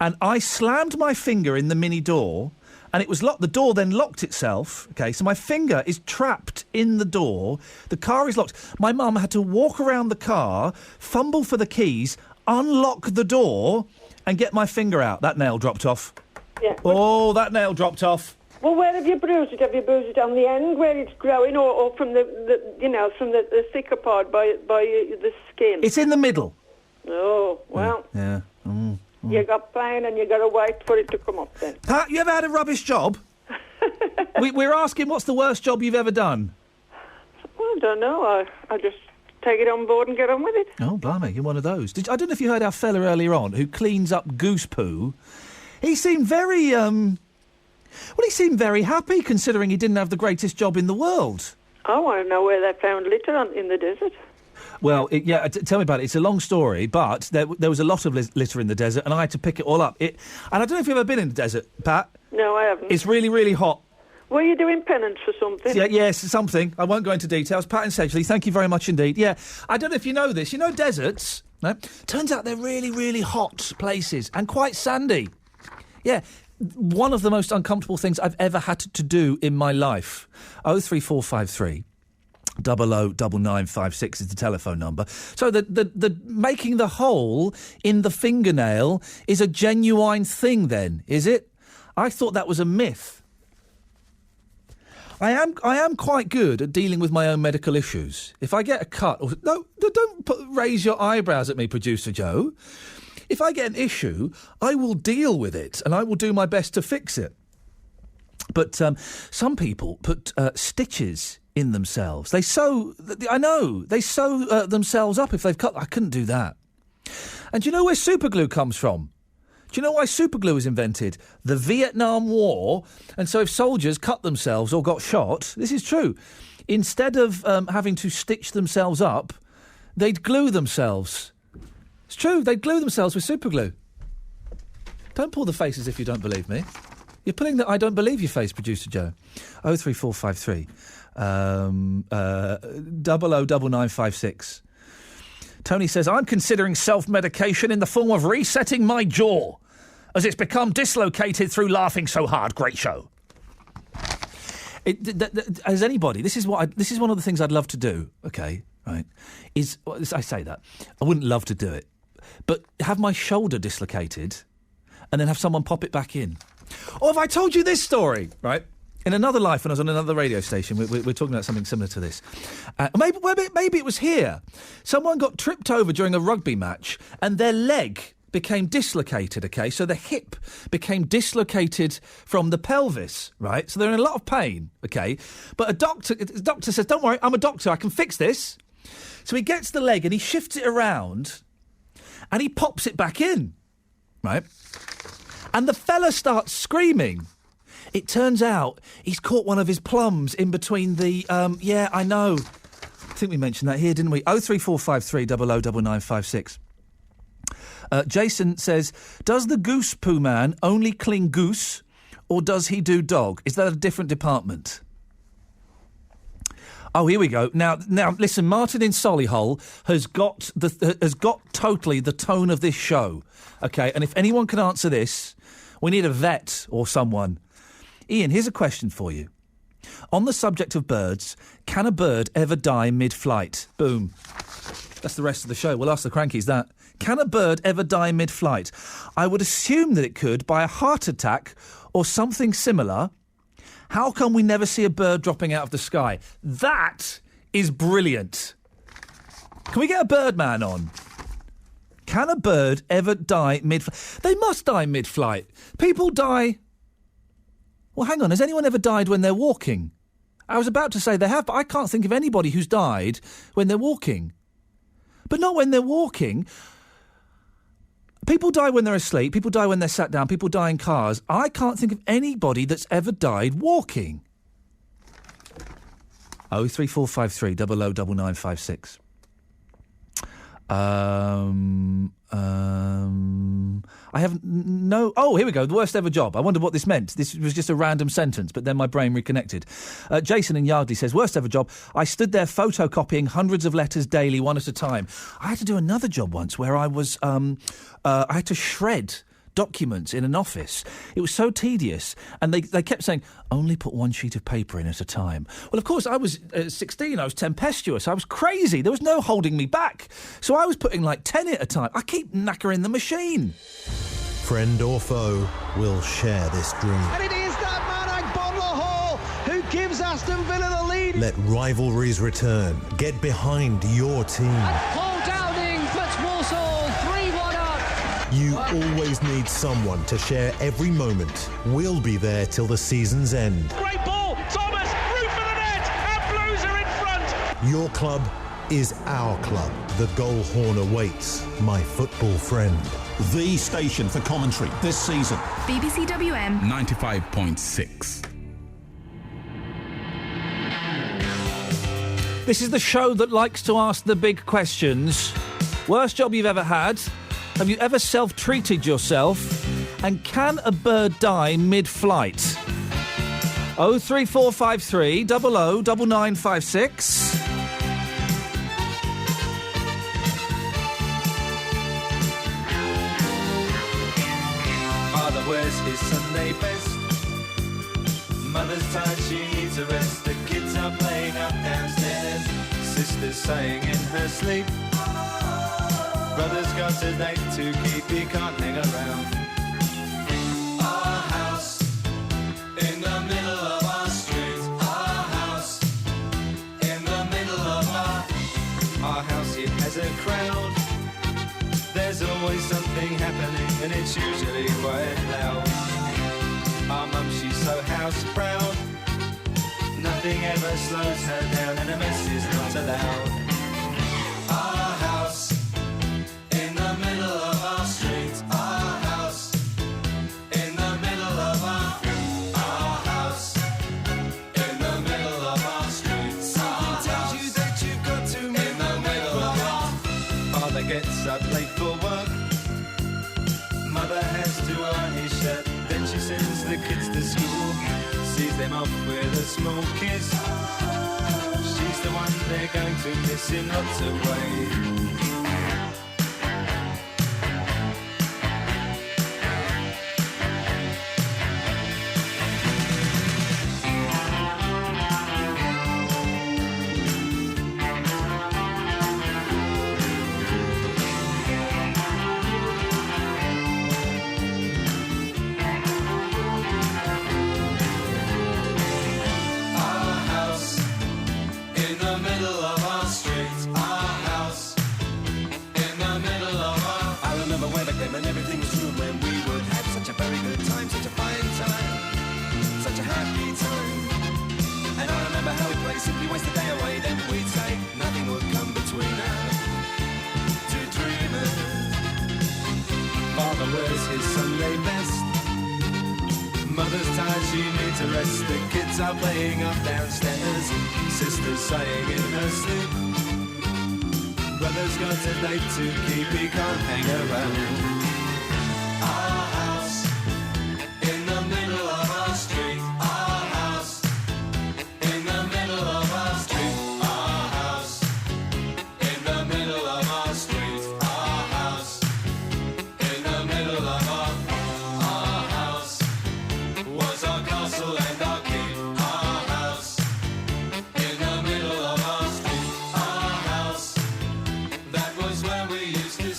And I slammed my finger in the Mini door, and it was locked. The door then locked itself. OK, so my finger is trapped in the door. The car is locked. My mum had to walk around the car, fumble for the keys, unlock the door, and get my finger out. That nail dropped off. Yeah. Oh, that nail dropped off. Well, where have you bruised it? Have you bruised it on the end where it's growing, or from the thicker part by the skin? It's in the middle. Oh, well. Yeah. You got pain and you got to wait for it to come up then. Pat, you ever had a rubbish job? We're asking, what's the worst job you've ever done? Well, I don't know. I just take it on board and get on with it. Oh, blimey, you're one of those. I don't know if you heard our fella earlier on who cleans up goose poo. He seemed very, he seemed very happy, considering he didn't have the greatest job in the world. I want to know where they found litter in the desert. Well, tell me about it. It's a long story, but there was a lot of litter in the desert, and I had to pick it all up. And I don't know if you've ever been in the desert, Pat. No, I haven't. It's really, really hot. Were you doing penance for something? Yes, something. I won't go into details. Pat in Sedgley, thank you very much indeed. Yeah, I don't know if you know this. You know deserts? No? Turns out they're really, really hot places and quite sandy. Yeah, one of the most uncomfortable things I've ever had to do in my life. 03453 009956 is the telephone number. So the making the hole in the fingernail is a genuine thing then, is it? I thought that was a myth. I am quite good at dealing with my own medical issues. If I get a cut, don't raise your eyebrows at me, Producer Joe. If I get an issue, I will deal with it and I will do my best to fix it. But some people put stitches in themselves. They sew themselves up if they've cut. I couldn't do that. And do you know where superglue comes from? Do you know why superglue was invented? The Vietnam War. And so if soldiers cut themselves or got shot, this is true, instead of having to stitch themselves up, they'd glue themselves. It's true, they'd glue themselves with superglue. Don't pull the face as if you don't believe me. You're pulling the I don't believe you face, Producer Joe. 03453 009956. Tony says, I'm considering self-medication in the form of resetting my jaw, as it's become dislocated through laughing so hard. Great show. As anybody, this is one of the things I'd love to do, okay, right, I say that. I wouldn't love to do it, but have my shoulder dislocated and then have someone pop it back in. Or have I told you this story, right? In another life, when I was on another radio station, we're talking about something similar to this. Maybe it was here. Someone got tripped over during a rugby match and their leg became dislocated, okay? So the hip became dislocated from the pelvis, right? So they're in a lot of pain, okay? But the doctor says, don't worry, I'm a doctor, I can fix this. So he gets the leg and he shifts it around and he pops it back in, right? And the fella starts screaming. It turns out he's caught one of his plums in between the... yeah, I know. I think we mentioned that here, didn't we? 03453 009956. Jason says, does the goose poo man only clean goose or does he do dog? Is that a different department? Oh, here we go. Now, listen, Martin in Solihull has got totally the tone of this show. Okay, and if anyone can answer this, we need a vet or someone. Iain, here's a question for you. On the subject of birds, can a bird ever die mid-flight? Boom. That's the rest of the show. We'll ask the Crankies that. Can a bird ever die mid-flight? I would assume that it could by a heart attack or something similar. How come we never see a bird dropping out of the sky? That is brilliant. Can we get a birdman on? Can a bird ever die mid-flight? They must die mid-flight. People die... Well, hang on, has anyone ever died when they're walking? I was about to say they have, but I can't think of anybody who's died when they're walking. But not when they're walking. People die when they're asleep, people die when they're sat down, people die in cars. I can't think of anybody that's ever died walking. 03453 009956. I haven't... No... Oh, here we go. The worst ever job. I wondered what this meant. This was just a random sentence, but then my brain reconnected. Jason in Yardley says, worst ever job. I stood there photocopying hundreds of letters daily, one at a time. I had to do another job once where I was... I had to shred documents in an office. It was so tedious. And they kept saying, only put one sheet of paper in at a time. Well, of course, I was 16. I was tempestuous. I was crazy. There was no holding me back. So I was putting like 10 at a time. I keep knackering the machine. Friend or foe will share this dream. And it is that man, Agbonlá Hall, who gives Aston Villa the lead. Let rivalries return. Get behind your team. And Paul Downing puts Walsall 3-1 up. You always need someone to share every moment. We'll be there till the season's end. Great ball, Thomas, roof of the net, and Blues are in front. Your club is our club. The goal horn awaits, my football friend. The station for commentary this season. BBC WM 95.6. This is the show that likes to ask the big questions. Worst job you've ever had? Have you ever self-treated yourself? And can a bird die mid-flight? 03453 009956. Father wears his Sunday best. Mother's tired, she needs a rest. The kids are playing up downstairs. Sister's sighing in her sleep. Brother's got a date to keep, he can't hang around. Our house in the middle of our street. Our happening and it's usually quite loud. Our mum, she's so house proud. Nothing ever slows her down and a mess is not allowed. Our house in the middle of our street. Our house in the middle of our house in the middle of our street. Something tells you that you've got to move in the middle of our. Father gets up late for work. Mother has to iron his shirt. Then she sends the kids to school. Sees them off with a small kiss. She's the one they're going to miss in lots of ways. And everything was true when we would have such a very good time, such a fine time, such a happy time. And I remember how we played, simply waste the day away. Then we'd say nothing would come between us, two dreamers. Father wears his Sunday best. Mother's tired, she needs a rest. The kids are playing up downstairs. Sister's sighing in her sleep. Brother's got a date to keep, he can't hang around. Our house in the middle of our street. Our house in the middle of our street. Our house in the middle of our street. Our house in the middle of our house was our castle and our keep. Our house in the middle of our street. Our house.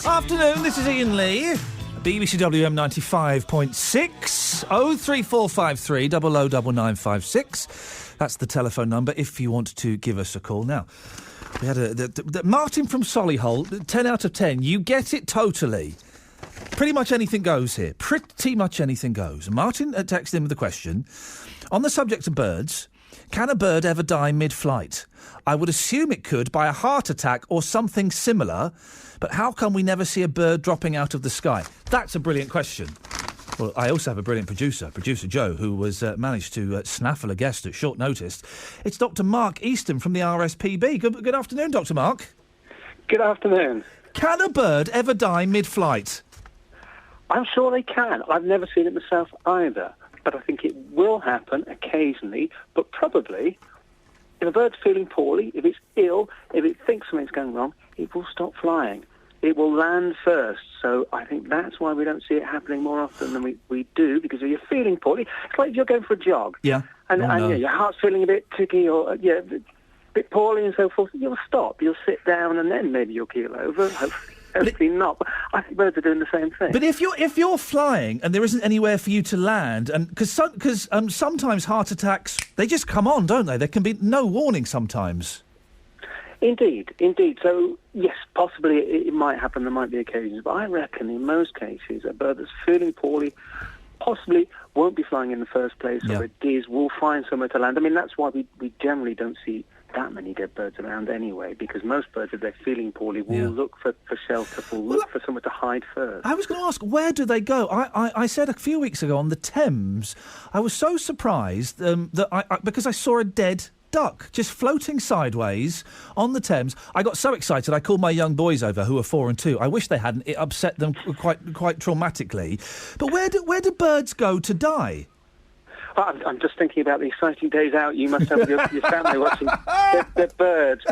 Afternoon, this is Iain Lee. BBC WM 95.6 03453 009956. That's the telephone number if you want to give us a call. Now, we had Martin from Solihull, 10 out of 10. You get it totally. Pretty much anything goes here. Pretty much anything goes. Martin texted in with the question, on the subject of birds, can a bird ever die mid-flight? I would assume it could by a heart attack or something similar, but how come we never see a bird dropping out of the sky? That's a brilliant question. Well, I also have a brilliant producer Joe, who was managed to snaffle a guest at short notice. It's Dr. Mark Easton from the RSPB. Good afternoon, Dr. Mark. Good afternoon. Can a bird ever die mid-flight? I'm sure they can. I've never seen it myself either. But I think it will happen occasionally, but probably if a bird's feeling poorly, if it's ill, if it thinks something's going wrong, it will stop flying. It will land first. So I think that's why we don't see it happening more often than we do, because if you're feeling poorly, it's like if you're going for a jog. Yeah. And your heart's feeling a bit ticky or, a bit poorly and so forth, you'll stop. You'll sit down and then maybe you'll keel over. Hopefully not. But I think birds are doing the same thing. But if you're flying and there isn't anywhere for you to land, and because sometimes heart attacks, they just come on, don't they? There can be no warning sometimes. Indeed. So, yes, possibly it might happen. There might be occasions. But I reckon in most cases a bird that's feeling poorly possibly won't be flying in the first place, or it is, will find somewhere to land. I mean, that's why we generally don't see that many dead birds around anyway, because most birds, if they're feeling poorly, will look for shelter, will look for somewhere to hide first. I was going to ask, where do they go? I said a few weeks ago on the Thames, I was so surprised because I saw a dead duck just floating sideways on the Thames. I got so excited I called my young boys over, who are 4 and 2. I wish they hadn't. It upset them quite traumatically. But where do birds go to die? I'm just thinking about the exciting days out you must have with your family watching their birds.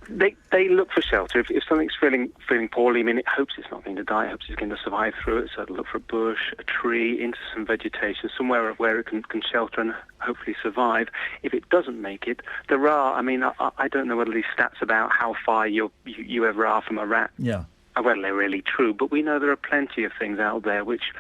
They look for shelter. If something's feeling poorly, I mean, it hopes it's not going to die. It hopes it's going to survive through it. So it'll look for a bush, a tree, into some vegetation, somewhere where it can shelter and hopefully survive. If it doesn't make it, there are. I mean, I don't know whether these stats about how far you ever are from a rat. Yeah. Whether they're really true, but we know there are plenty of things out there which,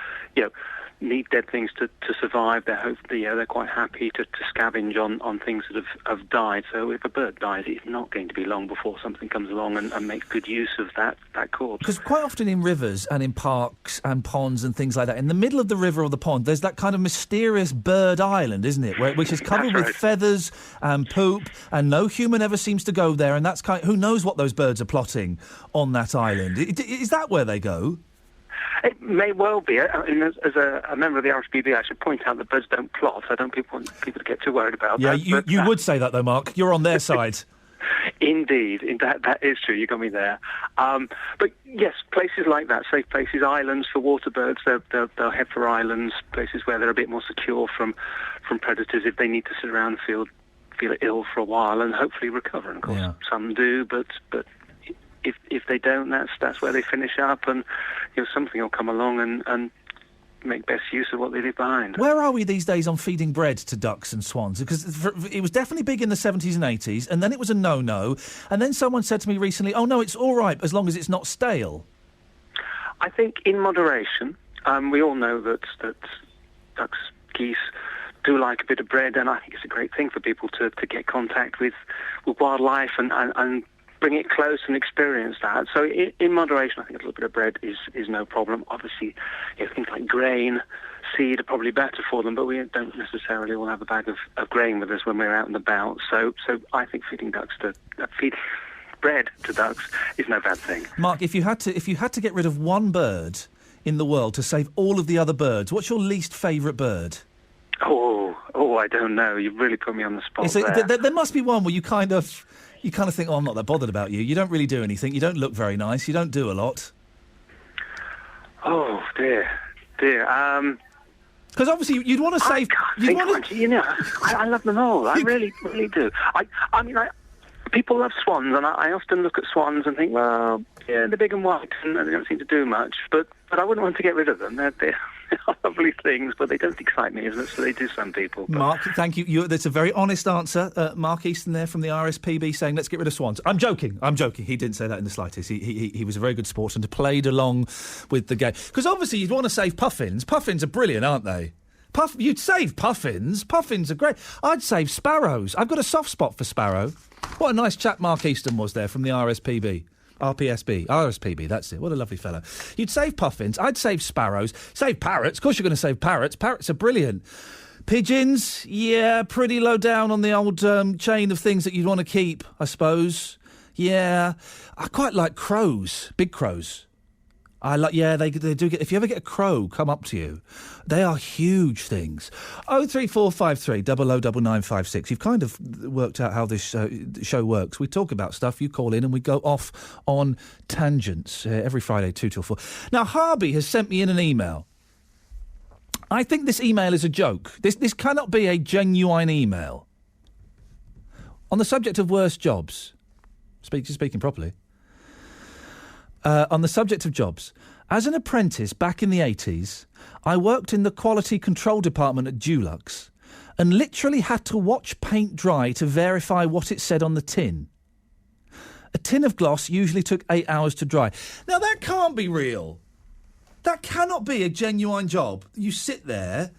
need dead things to survive. They're quite happy to scavenge on things that have died. So if a bird dies, it's not going to be long before something comes along and makes good use of that corpse. Because quite often in rivers and in parks and ponds and things like that, in the middle of the river or the pond, there's that kind of mysterious bird island, isn't it? Which is covered with feathers and poop, and no human ever seems to go there. And that's who knows what those birds are plotting on that island? Is that where they go? It may well be. I mean, as a member of the RSPB, I should point out that birds don't plot. I don't want people to get too worried about that. Yeah, you would say that, though, Mark. You're on their side. Indeed. That is true. You got me there. But, yes, places like that, safe places, islands for water birds, they'll head for islands, places where they're a bit more secure from predators if they need to sit around and feel ill for a while and hopefully recover. And, of course, some do, but if they don't, that's where they finish up, and something will come along and make best use of what they leave behind. Where are we these days on feeding bread to ducks and swans? Because it was definitely big in the 70s and 80s, and then it was a no-no, and then someone said to me recently, oh, no, it's all right as long as it's not stale. I think in moderation. We all know that ducks, geese do like a bit of bread, and I think it's a great thing for people to get contact with wildlife and bring it close and experience that. So in moderation, I think a little bit of bread is no problem. Obviously, things like grain, seed are probably better for them, but we don't necessarily all have a bag of grain with us when we're out and about. So I think feeding bread to ducks is no bad thing. Mark, if you had to get rid of one bird in the world to save all of the other birds, what's your least favourite bird? Oh, I don't know. You've really put me on the spot there. There must be one where you kind of think, oh, I'm not that bothered about you. You don't really do anything. You don't look very nice. You don't do a lot. Oh, dear. Because obviously you'd want to save... I love them all. I really, really do. I mean, people love swans, and I often look at swans and think, well, yeah, they're big and white, and they don't seem to do much, but I wouldn't want to get rid of them. They're lovely things, but they don't excite me as much as they do some people. But... Mark, thank you. That's a very honest answer. Mark Easton there from the RSPB saying, let's get rid of swans. I'm joking. He didn't say that in the slightest. He was a very good sportsman and played along with the game. Because obviously you'd want to save puffins. Puffins are brilliant, aren't they? You'd save puffins. Puffins are great. I'd save sparrows. I've got a soft spot for sparrow. What a nice chap Mark Easton was there from the RSPB. RSPB, that's it. What a lovely fellow. You'd save puffins. I'd save sparrows. Save parrots. Of course you're going to save parrots. Parrots are brilliant. Pigeons, yeah, pretty low down on the old chain of things that you'd want to keep, I suppose. Yeah. I quite like crows. Big crows. They do get... If you ever get a crow come up to you, they are huge things. 03453 009956. You've kind of worked out how this show works. We talk about stuff, you call in, and we go off on tangents every Friday, 2 till 4. Now, Harvey has sent me in an email. I think this email is a joke. This cannot be a genuine email. On the subject of worst jobs... Speaking properly... on the subject of jobs, as an apprentice back in the 80s, I worked in the quality control department at Dulux and literally had to watch paint dry to verify what it said on the tin. A tin of gloss usually took 8 hours to dry. Now, that can't be real. That cannot be a genuine job. You sit there...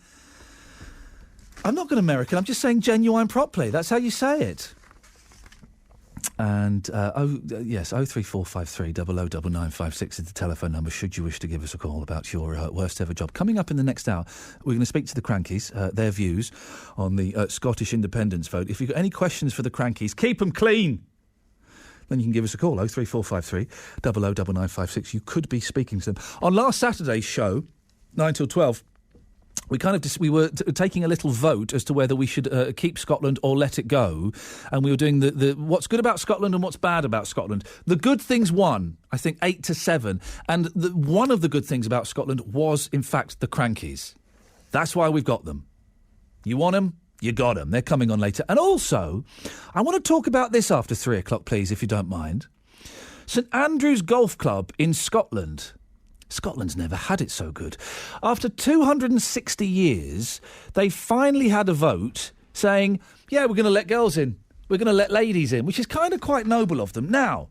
I'm not going American, I'm just saying genuine properly. That's how you say it. And, 03453 009956 is the telephone number should you wish to give us a call about your worst ever job. Coming up in the next hour, we're going to speak to the Crankies, their views on the Scottish independence vote. If you've got any questions for the Crankies, keep them clean. Then you can give us a call, 03453 009956. You could be speaking to them. On last Saturday's show, 9 till 12... We were taking a little vote as to whether we should keep Scotland or let it go, and we were doing the what's good about Scotland and what's bad about Scotland. The good things won, I think, 8-7, and one of the good things about Scotland was, in fact, the Crankies. That's why we've got them. You want them? You got them. They're coming on later. And also, I want to talk about this after 3 o'clock, please, if you don't mind. St Andrews Golf Club in Scotland... Scotland's never had it so good. After 260 years, they finally had a vote saying, yeah, we're going to let girls in. We're going to let ladies in, which is kind of quite noble of them. Now,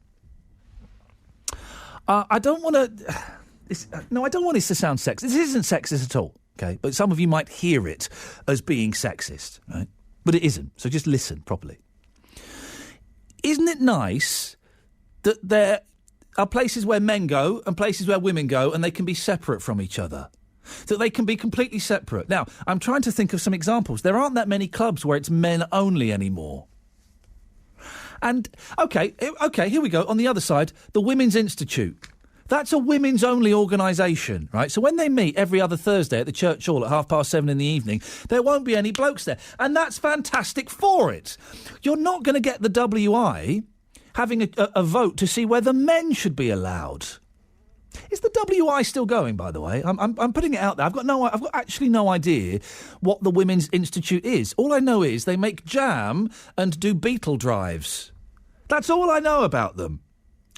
I don't want to... I don't want this to sound sexist. This isn't sexist at all. OK? But some of you might hear it as being sexist, right? But it isn't, so just listen properly. Isn't it nice that there are places where men go and places where women go and they can be separate from each other? That they can be completely separate. Now, I'm trying to think of some examples. There aren't that many clubs where it's men only anymore. And, OK, here we go. On the other side, the Women's Institute. That's a women's only organisation, right? So when they meet every other Thursday at the church hall at 7:30 in the evening, there won't be any blokes there. And that's fantastic for it. You're not going to get the WI having a vote to see whether men should be allowed. Is the WI still going, by the way? I'm putting it out there. I've got actually no idea what the Women's Institute is. All I know is they make jam and do beetle drives. That's all I know about them.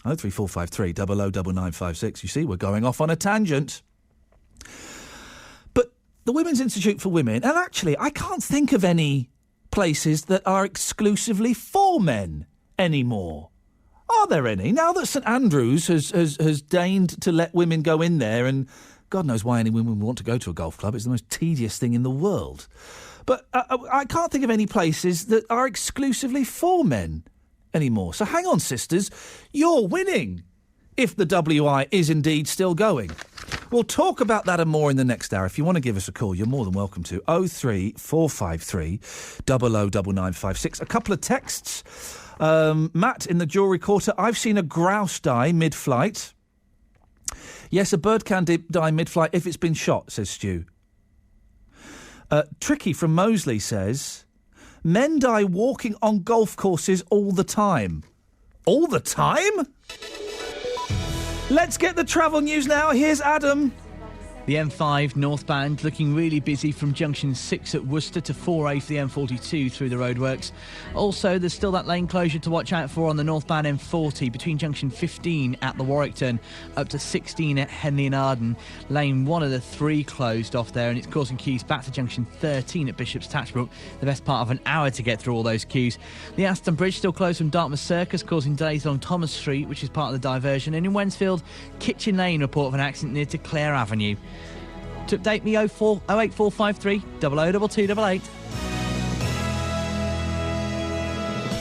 03453 009956. You see, we're going off on a tangent. But the Women's Institute for Women, and actually, I can't think of any places that are exclusively for men anymore. Are there any? Now that St Andrews has deigned to let women go in there, and God knows why any women would want to go to a golf club. It's the most tedious thing in the world. But I can't think of any places that are exclusively for men anymore. So hang on, sisters, you're winning if the WI is indeed still going. We'll talk about that and more in the next hour. If you want to give us a call, you're more than welcome to. 03453 009956. A couple of texts. Matt in the Jewellery Quarter. I've seen a grouse die mid-flight. Yes, a bird can die mid-flight if it's been shot, says Stu. Tricky from Moseley says, men die walking on golf courses all the time. All the time? Let's get the travel news now. Here's Adam. The M5 northbound looking really busy from junction 6 at Worcester to 4A for the M42 through the roadworks. Also, there's still that lane closure to watch out for on the northbound M40 between junction 15 at the Warwick turn up to 16 at Henley and Arden. Lane 1 of the 3 closed off there, and it's causing queues back to junction 13 at Bishop's Tatchbrook. The best part of an hour to get through all those queues. The Aston Bridge still closed from Dartmouth Circus, causing delays along Thomas Street, which is part of the diversion. And in Wensfield, Kitchen Lane report of an accident near to Clare Avenue. To update me, 08453 002288.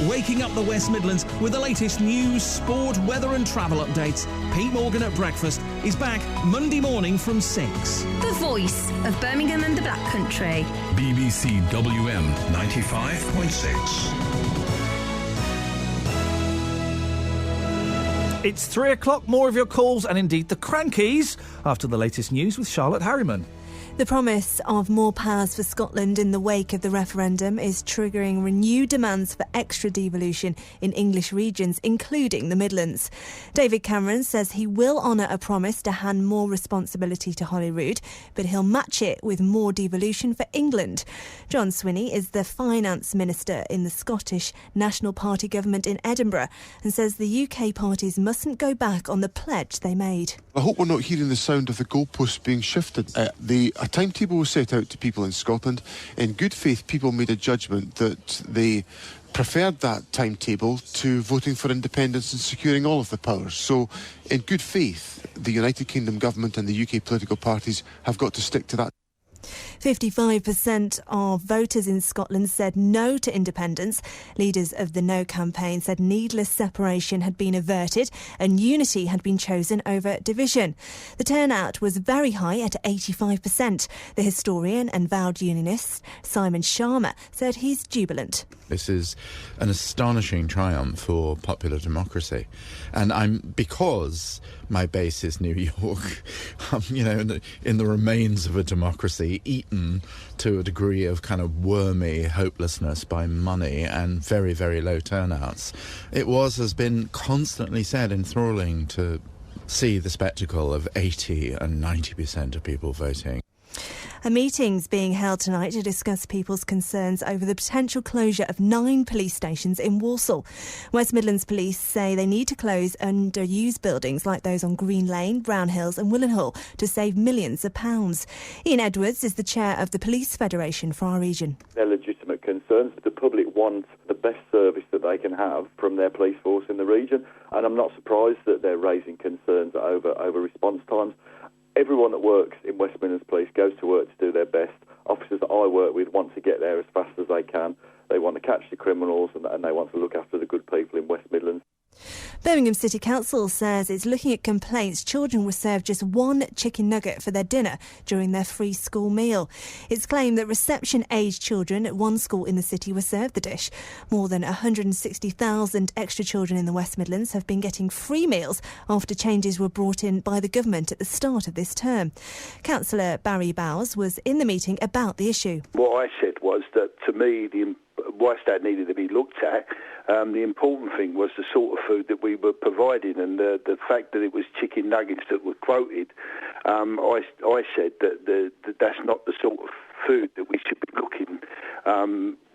Waking up the West Midlands with the latest news, sport, weather and travel updates. Pete Morgan at Breakfast is back Monday morning from 6. The voice of Birmingham and the Black Country. BBC WM 95.6. It's 3 o'clock, more of your calls and indeed the crankies after the latest news with Charlotte Harriman. The promise of more powers for Scotland in the wake of the referendum is triggering renewed demands for extra devolution in English regions, including the Midlands. David Cameron says he will honour a promise to hand more responsibility to Holyrood, but he'll match it with more devolution for England. John Swinney is the Finance Minister in the Scottish National Party government in Edinburgh and says the UK parties mustn't go back on the pledge they made. I hope we're not hearing the sound of the goalposts being shifted. A timetable was set out to people in Scotland. In good faith, people made a judgment that they preferred that timetable to voting for independence and securing all of the powers. So, in good faith, the United Kingdom government and the UK political parties have got to stick to that. 55% of voters in Scotland said no to independence. Leaders of the No campaign said needless separation had been averted and unity had been chosen over division. The turnout was very high at 85%. The historian and vowed unionist Simon Sharma said he's jubilant. This is an astonishing triumph for popular democracy. And because my base is New York, in the remains of a democracy, eaten to a degree of kind of wormy hopelessness by money and very, very low turnouts. It has been constantly said, enthralling to see the spectacle of 80 and 90% of people voting. A meeting's being held tonight to discuss people's concerns over the potential closure of 9 police stations in Walsall. West Midlands Police say they need to close underused buildings like those on Green Lane, Brown Hills and Willenhall to save millions of pounds. Ian Edwards is the chair of the Police Federation for our region. They're legitimate concerns. The public want the best service that they can have from their police force in the region, and I'm not surprised that they're raising concerns over response times. everyone that works in West Midlands Police goes to work to do their best. Officers that I work with want to get there as fast as they can. They want to catch the criminals and they want to look after the good people in West Midlands. Birmingham City Council says it's looking at complaints children were served just one chicken nugget for their dinner during their free school meal. It's claimed that reception-aged children at one school in the city were served the dish. More than 160,000 extra children in the West Midlands have been getting free meals after changes were brought in by the government at the start of this term. Councillor Barry Bowes was in the meeting about the issue. What I said was that, to me, whilst that needed to be looked at, the important thing was the sort of food that we were providing, and the fact that it was chicken nuggets that were quoted. I said that that's not the sort of food that we should be looking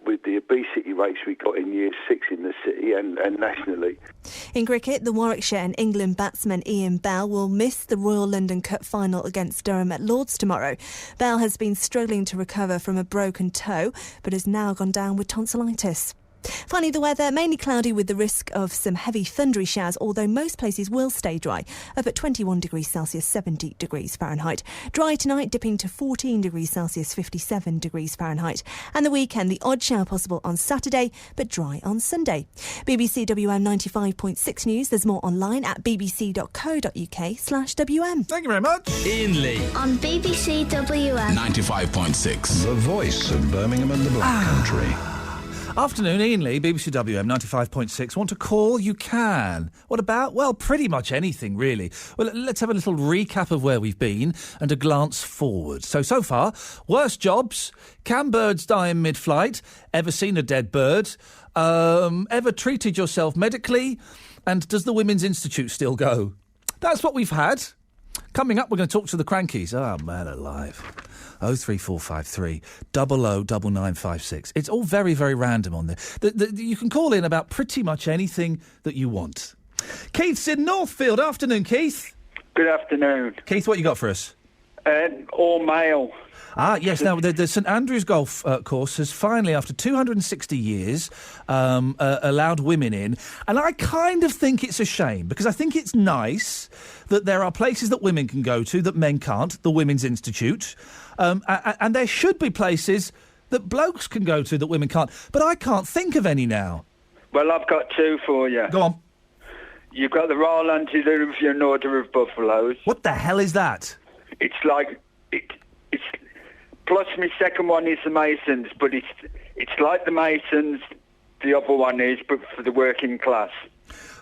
with the obesity rates we got in Year 6 in the city and nationally. In cricket, the Warwickshire and England batsman Iain Bell will miss the Royal London Cup final against Durham at Lords tomorrow. Bell has been struggling to recover from a broken toe, but has now gone down with tonsillitis. Finally, the weather, mainly cloudy with the risk of some heavy thundery showers, although most places will stay dry, up at 21 degrees Celsius, 70 degrees Fahrenheit. Dry tonight, dipping to 14 degrees Celsius, 57 degrees Fahrenheit. And the weekend, the odd shower possible on Saturday, but dry on Sunday. BBC WM 95.6 News. There's more online at bbc.co.uk/WM. Thank you very much. Iain Lee On BBC WM 95.6. The voice of Birmingham and the Black Country. Afternoon, Iain Lee, BBC WM 95.6. Want to call? You can. What about? Well, pretty much anything, really. Well, let's have a little recap of where we've been and a glance forward. So far, worst jobs. Can birds die in mid-flight? Ever seen a dead bird? Ever treated yourself medically? And does the Women's Institute still go? That's what we've had. Coming up, we're going to talk to the Crankies. Oh, man alive. 03453 009956. It's all very, very random on there. You can call in about pretty much anything that you want. Keith's in Northfield. Afternoon, Keith. Good afternoon. Keith, what you got for us? All male. Ah, yes. Now, the St Andrews Golf Course has finally, after 260 years, allowed women in. And I kind of think it's a shame, because I think it's nice that there are places that women can go to that men can't, the Women's Institute. And there should be places that blokes can go to that women can't. But I can't think of any now. Well, I've got two for you. Go on. You've got the Royal Antediluvian Order of Buffaloes. What the hell is that? It's like... It's plus my second one is the Masons, but it's like the Masons, the other one is, but for the working class.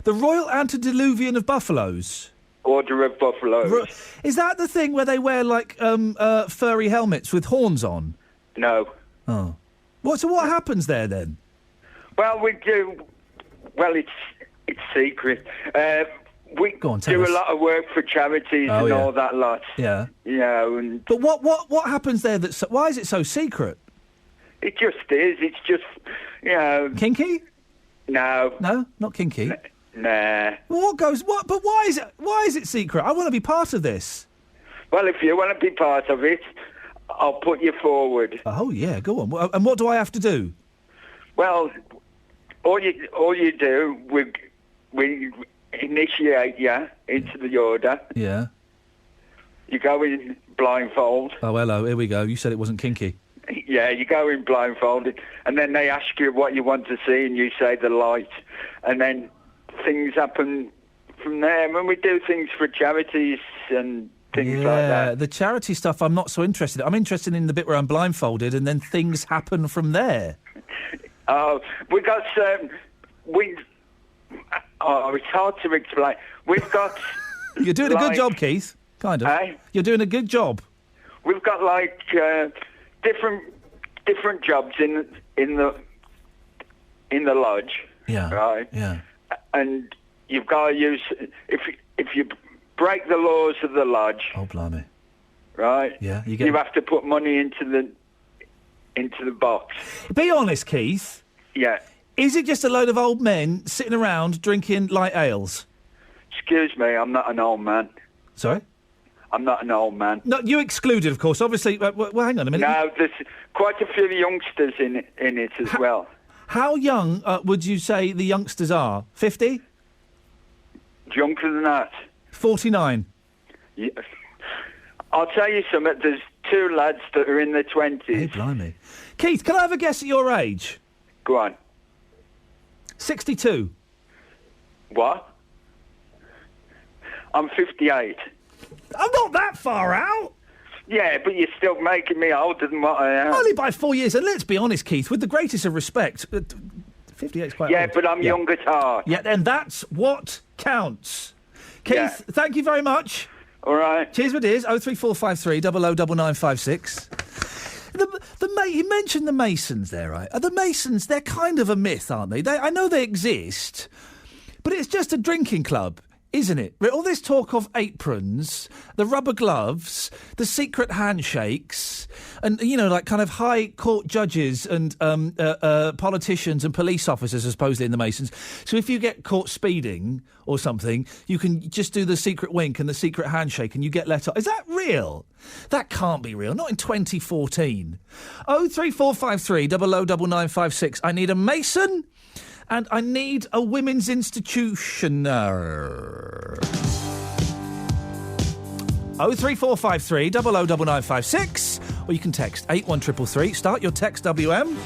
The Royal Antediluvian of Buffaloes? Order of Buffaloes. Is that the thing where they wear, like, furry helmets with horns on? No. Oh. So what happens there, then? Well, we do... Well, it's secret. We do a lot of work for charities and all that lot. Yeah. You know, and... But what happens there why is it so secret? It just is. It's just, you know... Kinky? No. No? Not kinky? Nah. Well, but why is it secret? I want to be part of this. Well, if you want to be part of it, I'll put you forward. Oh, yeah, go on. And what do I have to do? Well, all you do, we initiate you into the order. Yeah. You go in blindfold. Oh, hello, here we go. You said it wasn't kinky. Yeah, you go in blindfolded, and then they ask you what you want to see, and you say the light, and then things happen from there. I mean, we do things for charities and things like that. Yeah, the charity stuff I'm not so interested in. I'm interested in the bit where I'm blindfolded, and then things happen from there. Oh, we got Oh, it's hard to explain. We've got... You're doing a good job, Keith. Kind of. Eh? You're doing a good job. We've got, like, different jobs in the lodge. Yeah. Right? Yeah. And you've got to use... If you break the laws of the lodge... Oh, blimey. Right? Yeah, you have to put money into the box. Be honest, Keith. Yeah. Is it just a load of old men sitting around drinking light ales? Excuse me, I'm not an old man. Sorry? I'm not an old man. No, you excluded, of course. Obviously, well, hang on a minute. No, there's quite a few youngsters in it as well. How young would you say the youngsters are? 50? Younger than that. 49? Yeah. I'll tell you something. There's 2 lads that are in their 20s. Hey, blimey. Keith, can I have a guess at your age? Go on. 62. What? I'm 58. I'm not that far out. Yeah, but you're still making me older than what I am. Only by 4 years. And let's be honest, Keith, with the greatest of respect, 58 is quite old. But I'm young at heart. Yeah, and that's what counts. Keith, thank you very much. All right. Cheers, my dears. 03453 009956. You mentioned the Masons there, right? The Masons, they're kind of a myth, aren't they? I know they exist, but it's just a drinking club, isn't it? All this talk of aprons, the rubber gloves, the secret handshakes, and, like kind of high court judges and politicians and police officers are supposedly in the Masons. So if you get caught speeding or something, you can just do the secret wink and the secret handshake and you get let off. Is that real? That can't be real. Not in 2014. 03453 009956. I need a Mason. And I need a women's institutioner. 03453 009956. Or you can text 81333. Start your text WM.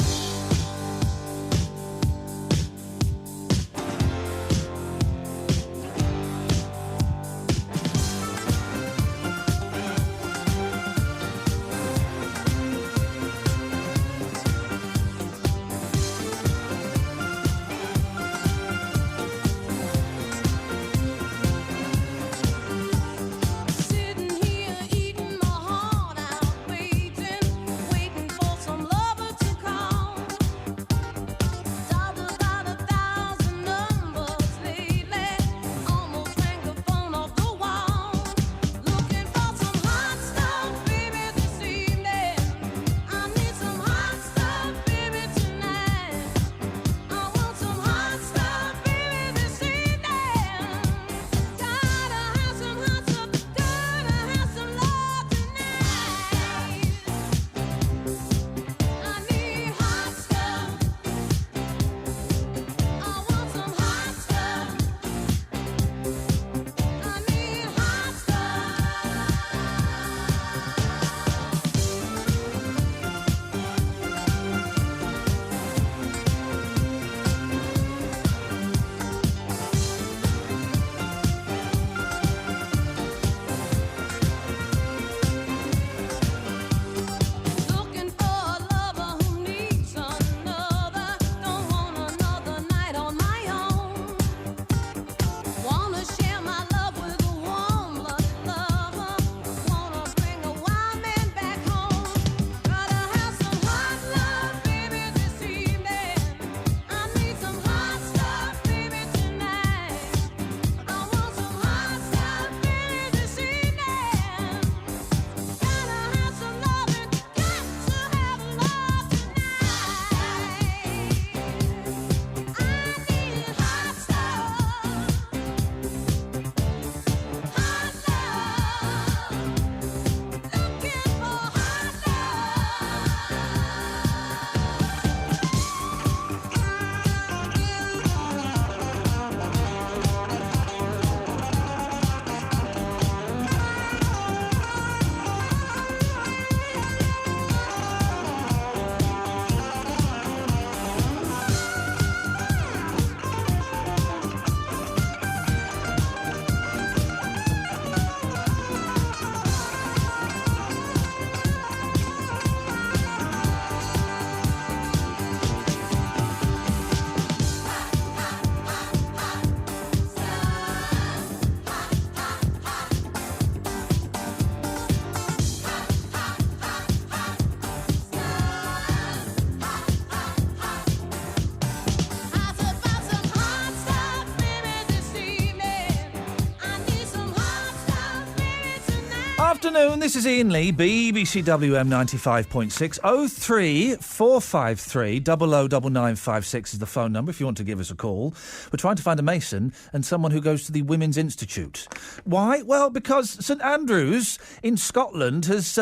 Afternoon, this is Iain Lee, BBC WM 95.6. 03453 009956 is the phone number if you want to give us a call. We're trying to find a Mason and someone who goes to the Women's Institute. Why? Well, because St Andrews in Scotland has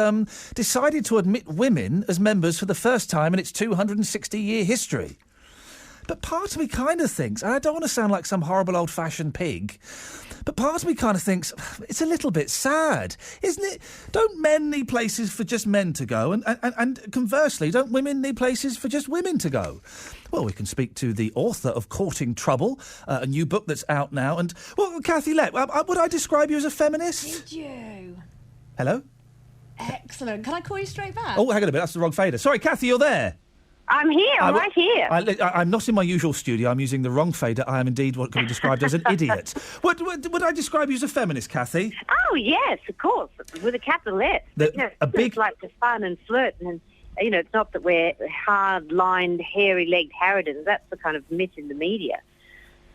decided to admit women as members for the first time in its 260-year history. But part of me kind of thinks, and I don't want to sound like some horrible old-fashioned pig, But part of me kind of thinks, it's a little bit sad, isn't it? Don't men need places for just men to go? And conversely, don't women need places for just women to go? Well, we can speak to the author of Courting Trouble, a new book that's out now. And, well, Kathy Lett, would I describe you as a feminist? Did you? Hello? Excellent. Can I call you straight back? Oh, hang on a minute, that's the wrong fader. Sorry, Kathy, you're there. I'm here, I'm right here. I'm not in my usual studio. I'm using the wrong fader. I am indeed what can be described as an idiot. Would I describe you as a feminist, Kathy? Oh, yes, of course, with a capital S. It's like to fun and flirt and... it's not that we're hard-lined, hairy-legged harridans. That's the kind of myth in the media.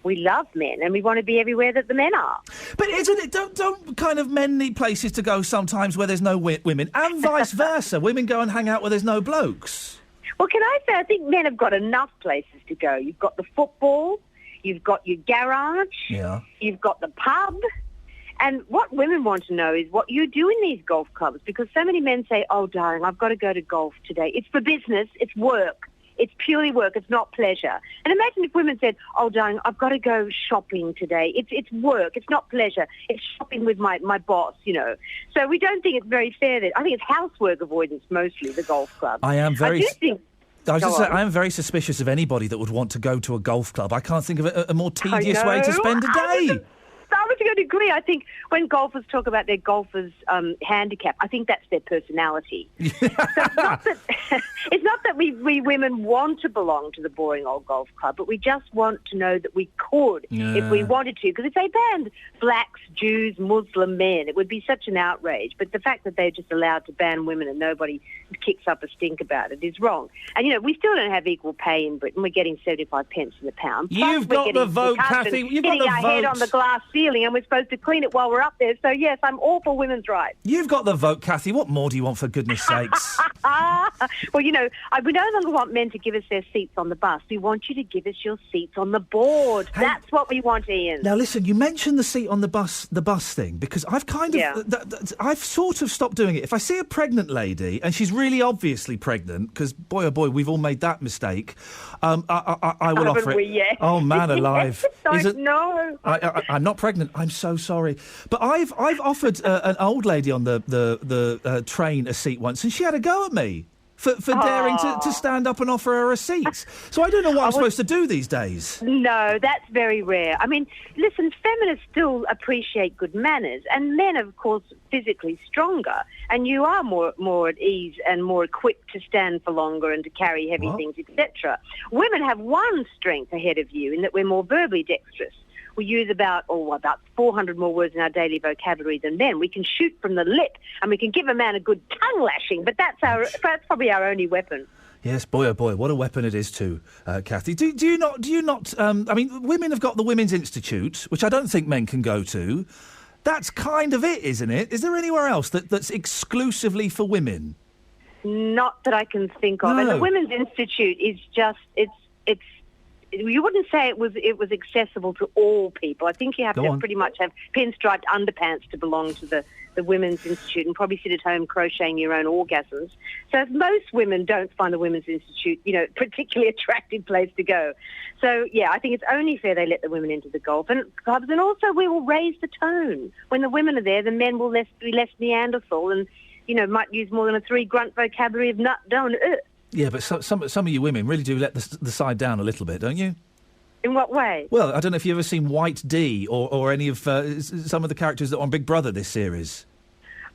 We love men, and we want to be everywhere that the men are. But isn't it? Don't kind of men need places to go sometimes where there's no women, and vice versa? Women go and hang out where there's no blokes. Well, can I say, I think men have got enough places to go. You've got the football, you've got your garage, you've got the pub. And what women want to know is what you do in these golf clubs, because so many men say, oh, darling, I've got to go to golf today. It's for business. It's work. It's purely work. It's not pleasure. And imagine if women said, oh, darling, I've got to go shopping today. It's work. It's not pleasure. It's shopping with my boss, So we don't think it's very fair. I think it's housework avoidance mostly, the golf club. I am very... I I am very suspicious of anybody that would want to go to a golf club. I can't think of a more tedious way to spend a day. I was going to agree. I think when golfers talk about their golfers' handicap, I think that's their personality. So it's not that we women want to belong to the boring old golf club, but we just want to know that we could if we wanted to. Because if they banned blacks, Jews, Muslim men, it would be such an outrage. But the fact that they're just allowed to ban women and nobody kicks up a stink about it is wrong. And, we still don't have equal pay in Britain. We're getting 75 pence in the pound. You've got the vote, Kathy. You've got the vote. Hitting our head on the glass ceiling, and we're supposed to clean it while we're up there. So, yes, I'm all for women's rights. You've got the vote, Kathy. What more do you want, for goodness sakes? Well, we no longer want men to give us their seats on the bus. We want you to give us your seats on the board. Hey, that's what we want, Ian. Now, listen, you mentioned the seat on the bus thing, because I've kind of... I've sort of stopped doing it. If I see a pregnant lady, and she's really obviously pregnant, because, boy, oh, boy, we've all made that mistake, I will offer it. Yes. Oh, man alive. No. I'm not pregnant. I'm so sorry. But I've offered an old lady on the train a seat once, and she had a go at me for daring to stand up and offer her a seat. So I don't know what I'm supposed to do these days. No, that's very rare. I mean, listen, feminists still appreciate good manners, and men, of course, physically stronger, and you are more at ease and more equipped to stand for longer and to carry heavy things, etc. Women have one strength ahead of you in that we're more verbally dexterous. We use about 400 more words in our daily vocabulary than men. We can shoot from the lip, and we can give a man a good tongue lashing, but that's probably our only weapon. Yes, boy, oh boy, what a weapon it is too, Kathy. Do you not? I mean, women have got the Women's Institute, which I don't think men can go to. That's kind of it, isn't it? Is there anywhere else that's exclusively for women? Not that I can think of. No. And the Women's Institute is just it's. You wouldn't say it was accessible to all people. I think you have to pretty much have pinstriped underpants to belong to the Women's Institute, and probably sit at home crocheting your own orgasms. So most women don't find the Women's Institute, particularly attractive place to go. So, yeah, I think it's only fair they let the women into the golf and clubs. And also we will raise the tone. When the women are there, the men will be less Neanderthal and, might use more than a 3-grunt vocabulary of nut, don't, Yeah, but some of you women really do let the side down a little bit, don't you? In what way? Well, I don't know if you've ever seen White D or any of some of the characters that are on Big Brother this series.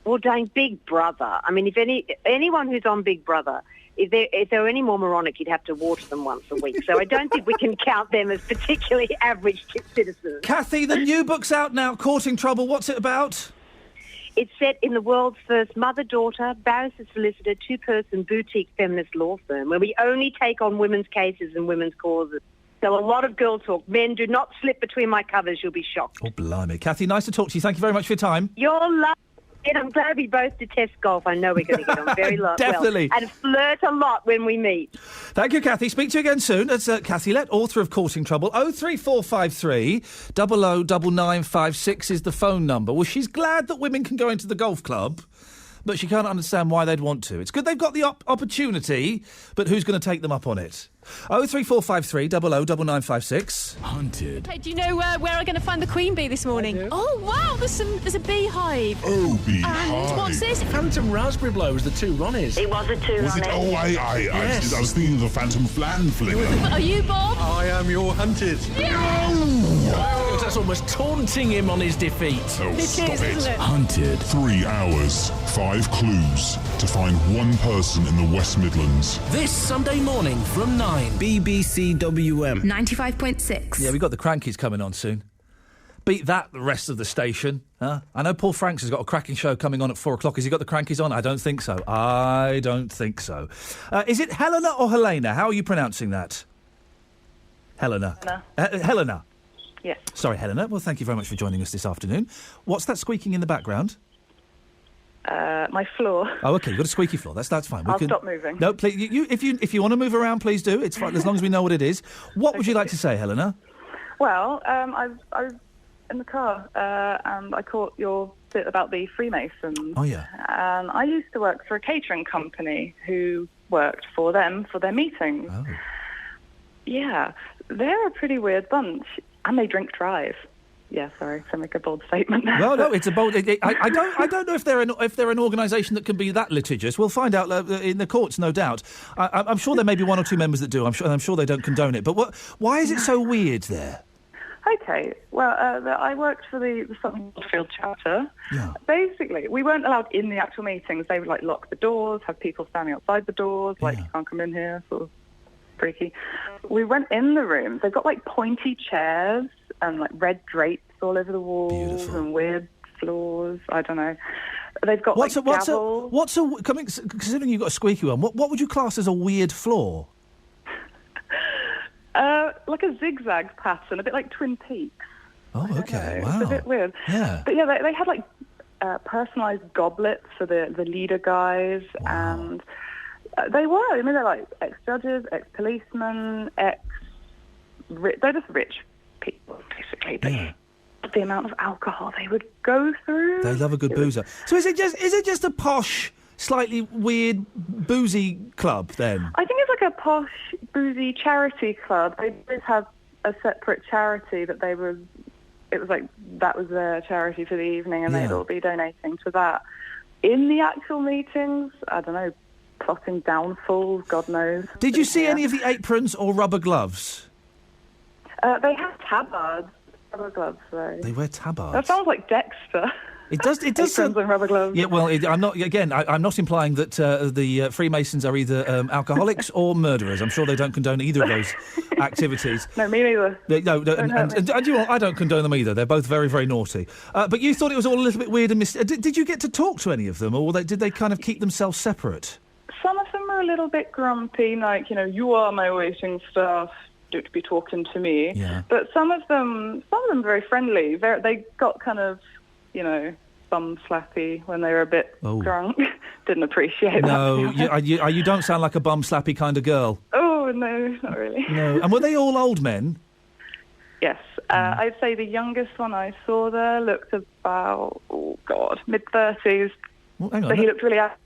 Well, dang, Big Brother. I mean, if anyone who's on Big Brother, if they were any more moronic, you'd have to water them once a week. So I don't think we can count them as particularly average citizens. Kathy, the new book's out now, Courting Trouble. What's it about? It's set in the world's first mother-daughter, barrister-solicitor, 2-person boutique feminist law firm, where we only take on women's cases and women's causes. So a lot of girl talk. Men, do not slip between my covers. You'll be shocked. Oh, blimey. Kathy, nice to talk to you. Thank you very much for your time. You're lovely. And I'm glad we both detest golf. I know we're going to get on very well. Definitely. And flirt a lot when we meet. Thank you, Kathy. Speak to you again soon. That's Kathy Lett, author of Courting Trouble. 03453 009956 is the phone number. Well, she's glad that women can go into the golf club, but she can't understand why they'd want to. It's good they've got the opportunity, but who's going to take them up on it? 03453 00 9956. Hunted. Hey, do you know where I'm going to find the queen bee this morning? Oh, wow, there's a beehive. Oh, And what's this? Phantom Raspberry Blow was the two Ronnies. It was a two Was it? Ronnie. Oh, Yes. I was thinking of the Phantom Flan Flinger. Are you Bob? I am your hunted. Yeah! That's almost taunting him on his defeat. It is, isn't it? Hunted. 3 hours, 5 clues to find one person in the West Midlands. This Sunday morning from 9. BBC WM. 95.6. Yeah, we've got the Crankies coming on soon. Beat that, the rest of the station. Huh? I know Paul Franks has got a cracking show coming on at 4 o'clock. Has he got the Crankies on? I don't think so. Is it Helena or Helena? How are you pronouncing that? Helena. Helena. Yes. Sorry, Helena. Well, thank you very much for joining us this afternoon. What's that squeaking in the background? My floor. Oh, OK. You've got a squeaky floor. That's fine. I'll stop moving. No, please. If you want to move around, please do. It's fine as long as we know what it is. What would you like to say, Helena? Well, I was in the car and I caught your bit about the Freemasons. Oh, yeah. And I used to work for a catering company who worked for them for their meetings. Oh. Yeah, they're a pretty weird bunch. And they drink drive. Yeah, sorry to make a bold statement. Well, no, it's a bold. I don't know if they're an organisation that can be that litigious. We'll find out in the courts, no doubt. I'm sure there may be one or two members that do. I'm sure they don't condone it. But why is it so weird there? Okay, well, I worked for the Southern Field Chapter. Yeah. Basically, we weren't allowed in the actual meetings. They would lock the doors, have people standing outside the doors, you can't come in here, sort of freaky. We went in the rooms. They've got pointy chairs and red drapes all over the walls and weird floors. I don't know. They've got considering you've got a squeaky one, what would you class as a weird floor? Like a zigzag pattern, a bit like Twin Peaks. Oh, okay, wow. It's a bit weird. Yeah. But yeah, they had personalised goblets for the leader guys, and they were. I mean, they're like ex-judges, ex-policemen, they're just rich people, basically. But the amount of alcohol they would go through. They love a good boozer. So is it just a posh, slightly weird, boozy club then? I think it's like a posh, boozy charity club. They did have a separate charity that it was like that was their charity for the evening, and they'd all be donating to that. In the actual meetings, I don't know, plotting downfalls, God knows. Did you see any of the aprons or rubber gloves? They have tabards, rubber gloves, though. They wear tabards. That sounds like Dexter. It does. Aprons and rubber gloves. Yeah, well, I'm not. Again, I'm not implying that the Freemasons are either alcoholics or murderers. I'm sure they don't condone either of those activities. No, me neither. And you know, I don't condone them either. They're both very, very naughty. But you thought it was all a little bit weird and did you get to talk to any of them, or did they kind of keep themselves separate? Some of them are a little bit grumpy, like, you are my waiting staff. Don't be talking to me. Yeah. But some of them very friendly. They got kind of, bum slappy when they were a bit drunk. Didn't appreciate that. No, you don't sound like a bum slappy kind of girl. Oh, no, not really. No. And were they all old men? Yes. I'd say the youngest one I saw there looked about, mid-30s. Well, hang on. So he looked really active.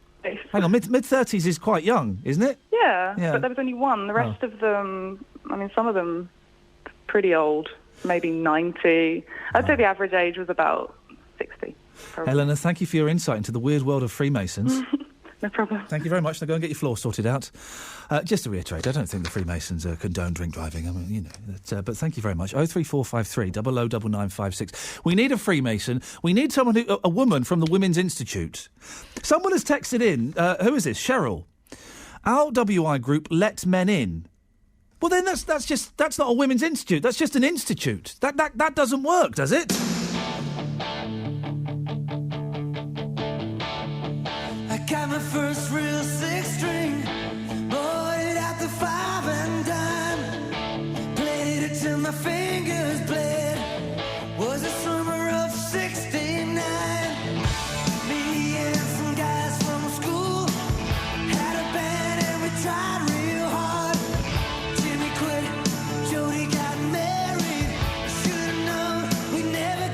Hang on, mid-30s is quite young, isn't it? Yeah, Yeah. but there was only one. The rest of them, some of them pretty old, maybe 90. I'd say the average age was about 60. Probably. Helena, thank you for your insight into the weird world of Freemasons. No problem. Thank you very much. Now go and get your floor sorted out. Just to reiterate, I don't think the Freemasons condone drink driving. But thank you very much. 03453 00 9956. We need a Freemason. We need someone a woman from the Women's Institute. Someone has texted in. Who is this? Cheryl. Our WI group lets men in. Well, then that's not a women's institute. That's just an institute. That doesn't work, does it? I got my first real six string, bought it at the 5 and dime, played it till my fingers bled. Was the summer of '69. Me and some guys from school had a band and we tried real hard. Jimmy quit, Jody got married. Should've known we never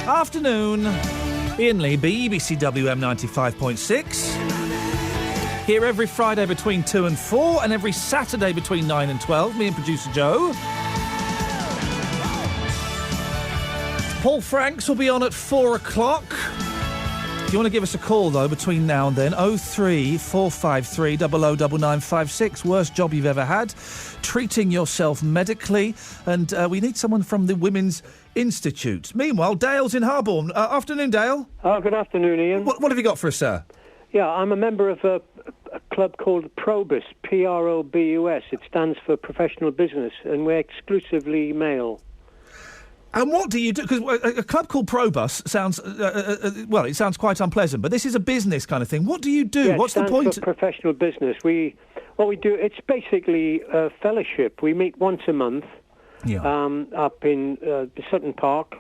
Afternoon. Iain Lee, BBC WM 95.6. Here every Friday between 2 and 4 and every Saturday between 9 and 12. Me and producer Joe. Paul Franks will be on at 4 o'clock. If you want to give us a call, though, between now and then, 03453 009956. Worst job you've ever had. Treating yourself medically. And we need someone from the Women's Institute. Meanwhile, Dale's in Harborne. Afternoon, Dale. Good afternoon, Ian. What have you got for us, sir? Yeah, I'm a member of a club called Probus, Probus. It stands for Professional Business, and we're exclusively male. And what do you do? Because a club called Probus sounds, it sounds quite unpleasant, but this is a business kind of thing. What do you do? Yeah, What's the point? For professional business. What we do, it's basically a fellowship. We meet once a month up in Sutton Park,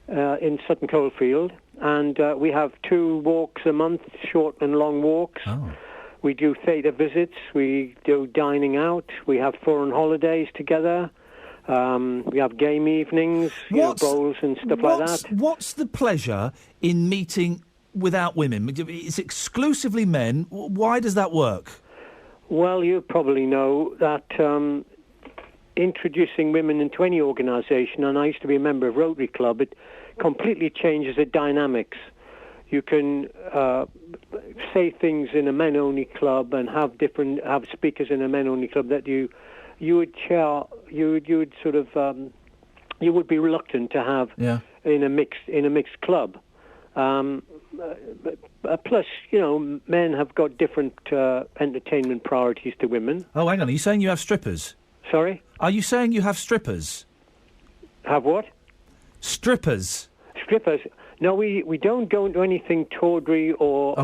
in Sutton Coldfield, and we have 2 walks a month, short and long walks. Oh. We do theatre visits. We do dining out. We have foreign holidays together. We have game evenings, bowls and stuff like that. What's the pleasure in meeting without women? It's exclusively men. Why does that work? Well, you probably know that introducing women into any organisation, and I used to be a member of Rotary Club, it completely changes the dynamics. You can say things in a men-only club and have speakers in a men-only club that you would be reluctant to have in a mixed club. Plus, men have got different entertainment priorities to women. Oh, hang on. Are you saying you have strippers? Sorry? Are you saying you have strippers? Have what? Strippers. Strippers. No, we don't go into anything tawdry or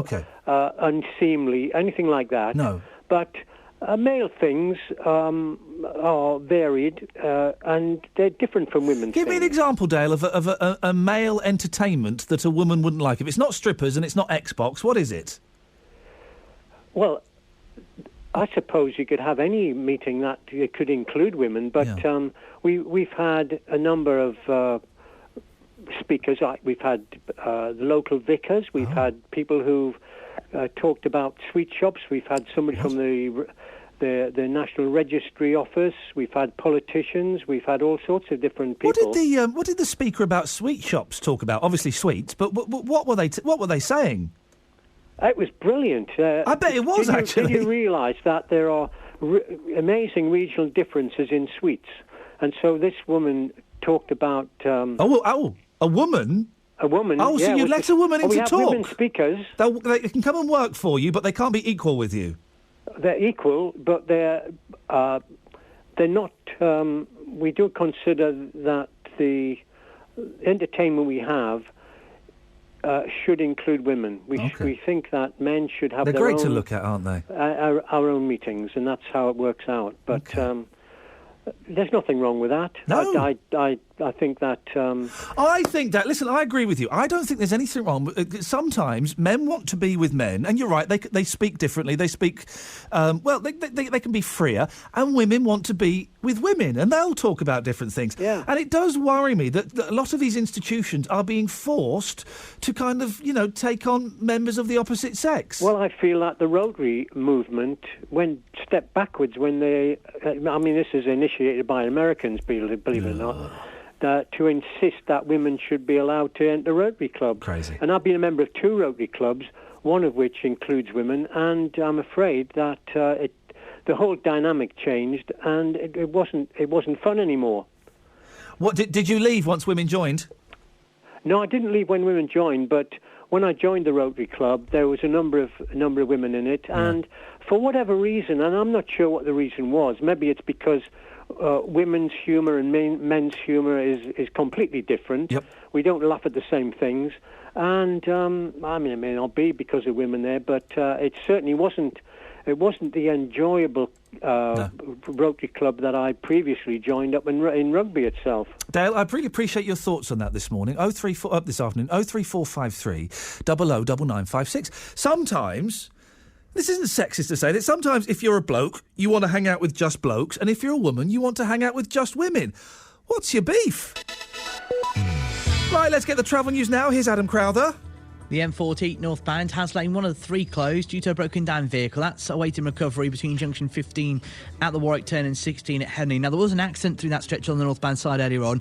unseemly, anything like that. No. But male things are varied and they're different from women's Give me an example, Dale, of a male entertainment that a woman wouldn't like. If it's not strippers and it's not Xbox, what is it? Well, I suppose you could have any meeting that could include women, but we've had a number of speakers. We've had the local vicars. We've had people who've talked about sweet shops. We've had somebody from the National Registry Office. We've had politicians. We've had all sorts of different people. What did the speaker about sweet shops talk about? Obviously sweets, but what were they saying? It was brilliant. I bet it was, actually. Did you realise that there are amazing regional differences in sweets? And so this woman talked about... a woman? A woman, Oh, so you let a woman in to talk? We have women speakers. They can come and work for you, but they can't be equal with you. They're equal, but they're not... we do consider that the entertainment we have should include women. We think that men should have They're their great own... to look at, aren't they? Our own meetings, and that's how it works out. But there's nothing wrong with that. No. I think that... I think that... Listen, I agree with you. I don't think there's anything wrong. Sometimes men want to be with men, and you're right, they speak differently. They speak... they can be freer, and women want to be with women, and they'll talk about different things. Yeah. And it does worry me that a lot of these institutions are being forced to kind of, take on members of the opposite sex. Well, I feel that the Rotary movement went step backwards when they... this is initiated by Americans, believe it or not, to insist that women should be allowed to enter Rotary Club. Crazy. And I've been a member of 2 Rotary Clubs, one of which includes women, and I'm afraid that the whole dynamic changed, and it wasn't fun anymore. What did you leave once women joined? No, I didn't leave when women joined, but when I joined the Rotary Club, there was a number of women in it, and for whatever reason, and I'm not sure what the reason was, maybe it's because women's humour and men's humour is completely different. Yep. We don't laugh at the same things, and it may not be because of women there, but it certainly wasn't. It wasn't the enjoyable Rotary Club that I previously joined up in Rugby itself. Dale, I really appreciate your thoughts on that this morning. This afternoon, 03453 009956. Sometimes, this isn't sexist to say that, sometimes if you're a bloke, you want to hang out with just blokes, and if you're a woman, you want to hang out with just women. What's your beef? Right, let's get the travel news now. Here's Adam Crowther. The M40 northbound has lane 1 of the 3 closed due to a broken down vehicle. That's awaiting recovery between junction 15 at the Warwick turn and 16 at Henley. Now, there was an accident through that stretch on the northbound side earlier on.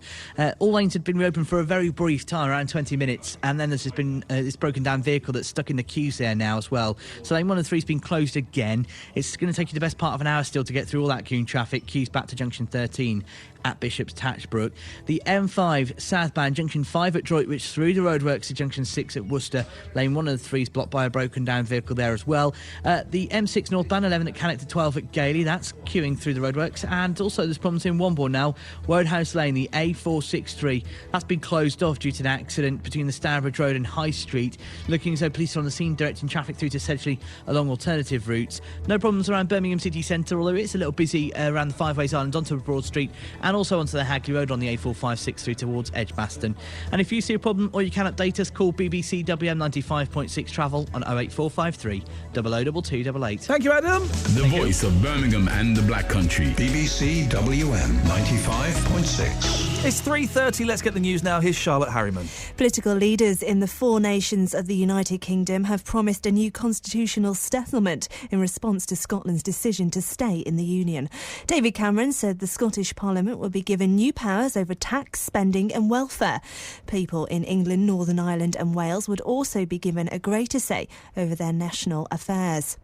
All lanes had been reopened for a very brief time, around 20 minutes, and then there's just been this broken down vehicle that's stuck in the queues there now as well. So lane 1 of 3 has been closed again. It's going to take you the best part of an hour still to get through all that queuing traffic. Queues back to junction 13 at Bishop's Tatchbrook. The M5 southbound junction 5 at Droitwich through the roadworks to junction 6 at Worcester. Lane 1 of the 3 is blocked by a broken down vehicle there as well. The M6 northbound 11 at Cannock to 12 at Gailey. That's queuing through the roadworks. And also there's problems in Wombourne now. Wodehouse Lane, the A463, that's been closed off due to an accident between the Stourbridge Road and High Street. Looking as though police are on the scene directing traffic through to Sedgley along alternative routes. No problems around Birmingham City Centre, although it's a little busy around the Five Ways Island onto Broad Street and also onto the Hagley Road on the A456 through towards Edgbaston. And if you see a problem or you can update us, call BBC WM 95.6 Travel on 08453 002288. Thank you, Adam. The voice of Birmingham and the Black Country. BBC WM 95.6. It's 3:30. Let's get the news now. Here's Charlotte Harriman. Political leaders in the 4 nations of the United Kingdom have promised a new constitutional settlement in response to Scotland's decision to stay in the Union. David Cameron said the Scottish Parliament will be given new powers over tax, spending and welfare. People in England, Northern Ireland and Wales would also be given a greater say over their national affairs.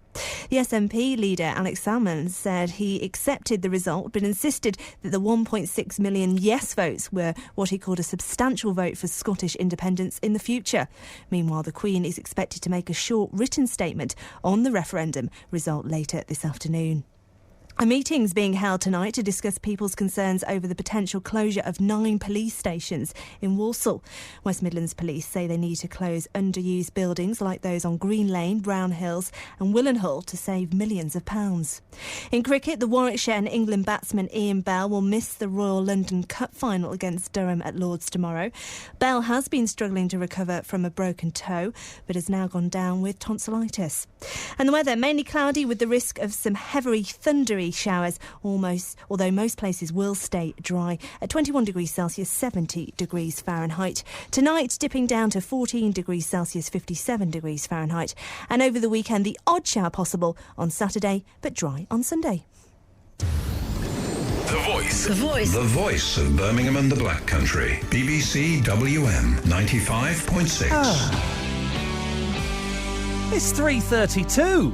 The SNP leader Alex Salmond said he accepted the result but insisted that the 1.6 million yes votes were what he called a substantial vote for Scottish independence in the future. Meanwhile, the Queen is expected to make a short written statement on the referendum result later this afternoon. A meeting's being held tonight to discuss people's concerns over the potential closure of 9 police stations in Walsall. West Midlands Police say they need to close underused buildings like those on Green Lane, Brown Hills and Willenhall to save millions of pounds. In cricket, the Warwickshire and England batsman Iain Bell will miss the Royal London Cup final against Durham at Lords tomorrow. Bell has been struggling to recover from a broken toe but has now gone down with tonsillitis. And the weather, mainly cloudy with the risk of some heavy thundery showers, although most places will stay dry at 21 degrees Celsius, 70 degrees Fahrenheit. Tonight, dipping down to 14 degrees Celsius, 57 degrees Fahrenheit. And over the weekend, the odd shower possible on Saturday, but dry on Sunday. The voice. The voice. The voice of Birmingham and the Black Country. BBC WM 95.6. It's 3:32.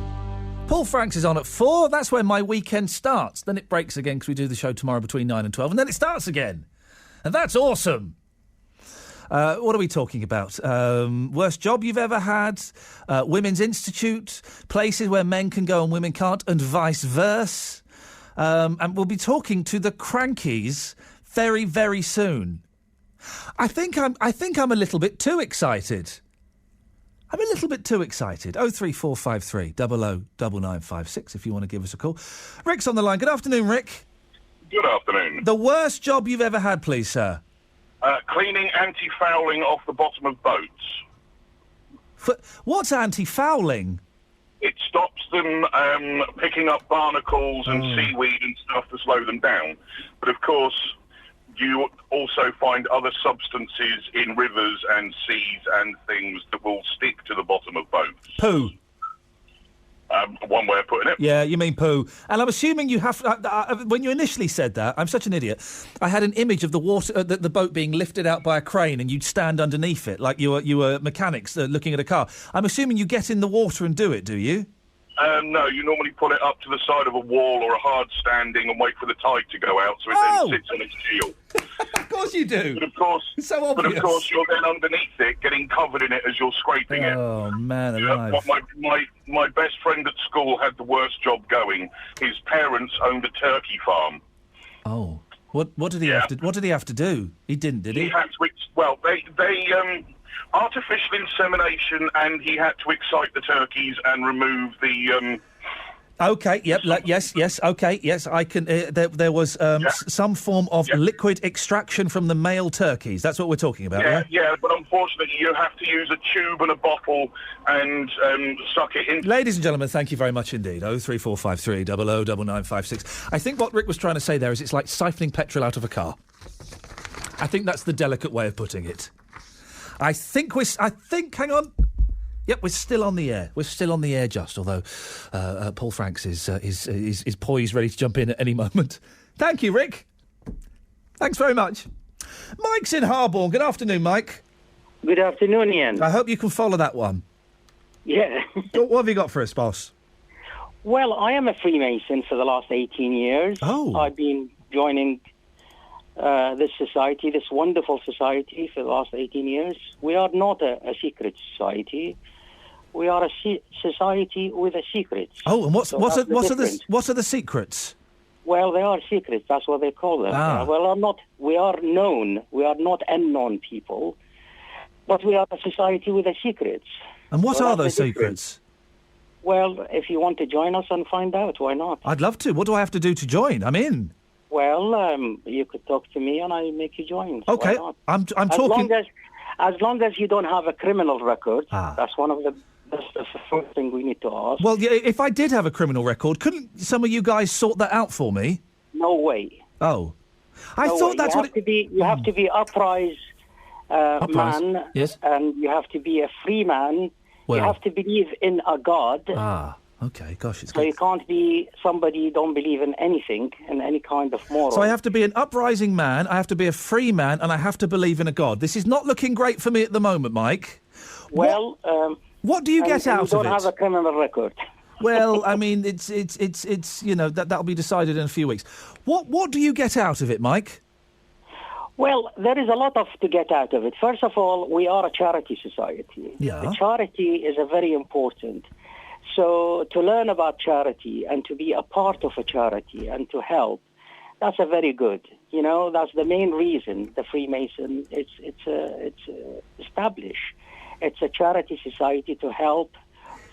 Paul Franks is on at 4. That's when my weekend starts. Then it breaks again because we do the show tomorrow between 9 and 12. And then it starts again. And that's awesome. What are we talking about? Worst job you've ever had? Women's Institute? Places where men can go and women can't? And vice versa. And we'll be talking to the Crankies very, very soon. I think I'm a little bit too excited. I'm a little bit too excited. 03453 009956 if you want to give us a call. Rick's on the line. Good afternoon, Rick. Good afternoon. The worst job you've ever had, please, sir. Cleaning anti-fouling off the bottom of boats. What's anti-fouling? It stops them picking up barnacles and seaweed and stuff to slow them down. But of course, you also find other substances in rivers and seas and things that will stick to the bottom of boats. Poo. One way of putting it. Yeah, you mean poo. And I'm assuming you have... when you initially said that, I'm such an idiot, I had an image of the water, the boat being lifted out by a crane and you'd stand underneath it like you were mechanics looking at a car. I'm assuming you get in the water and do it, do you? No, you normally pull it up to the side of a wall or a hard standing and wait for the tide to go out so it then sits on its heel. Of course you do. But of course, it's so obvious. But of course you're then underneath it, getting covered in it as you're scraping it. Oh, man alive. My best friend at school had the worst job going. His parents owned a turkey farm. Oh. What did he have to What did he have to do? He didn't, did he? He had to... Well, they artificial insemination, and he had to excite the turkeys and remove the... OK, yep, yes, OK, yes, I can... there was some form of liquid extraction from the male turkeys. That's what we're talking about, yeah? Yeah, but unfortunately you have to use a tube and a bottle and suck it in. Ladies and gentlemen, thank you very much indeed. 03453 009956. I think what Rick was trying to say there is it's like siphoning petrol out of a car. I think that's the delicate way of putting it. Hang on. Yep, we're still on the air. We're still on the air, just, although Paul Franks is poised, ready to jump in at any moment. Thank you, Rick. Thanks very much. Mike's in Harborne. Good afternoon, Mike. Good afternoon, Iain. I hope you can follow that one. Yeah. What have you got for us, boss? Well, I am a Freemason for the last 18 years. Oh. I've been joining this society, this wonderful society, for the last 18 years. We are not a secret society. We are a society with a secret. Oh, and what are the secrets? Well, they are secrets. That's what they call them. We are known. We are not unknown people, but we are a society with a secrets. And what are those secrets? Well, if you want to join us and find out, why not? I'd love to. What do I have to do to join? I'm in. Well, you could talk to me and I make you join. Okay, I'm talking. As long as you don't have a criminal record, that's one of that's the first thing we need to ask. Well, yeah, if I did have a criminal record, couldn't some of you guys sort that out for me? No way. Oh, I thought that's what you have to be upright man, yes, and you have to be a free man. Well, you have to believe in a God. Okay, gosh, it's so good. You can't be somebody who don't believe in anything, in any kind of moral. So I have to be an uprising man, I have to be a free man, and I have to believe in a God. This is not looking great for me at the moment, Mike. Well, what do you get out of it? You don't have a criminal record. Well, I mean, it's that'll be decided in a few weeks. What do you get out of it, Mike? Well, there is a lot to get out of it. First of all, we are a charity society. Yeah. The charity is a very important. So to learn about charity and to be a part of a charity and to help, that's a very good. You know, that's the main reason the Freemason it's established. It's a charity society to help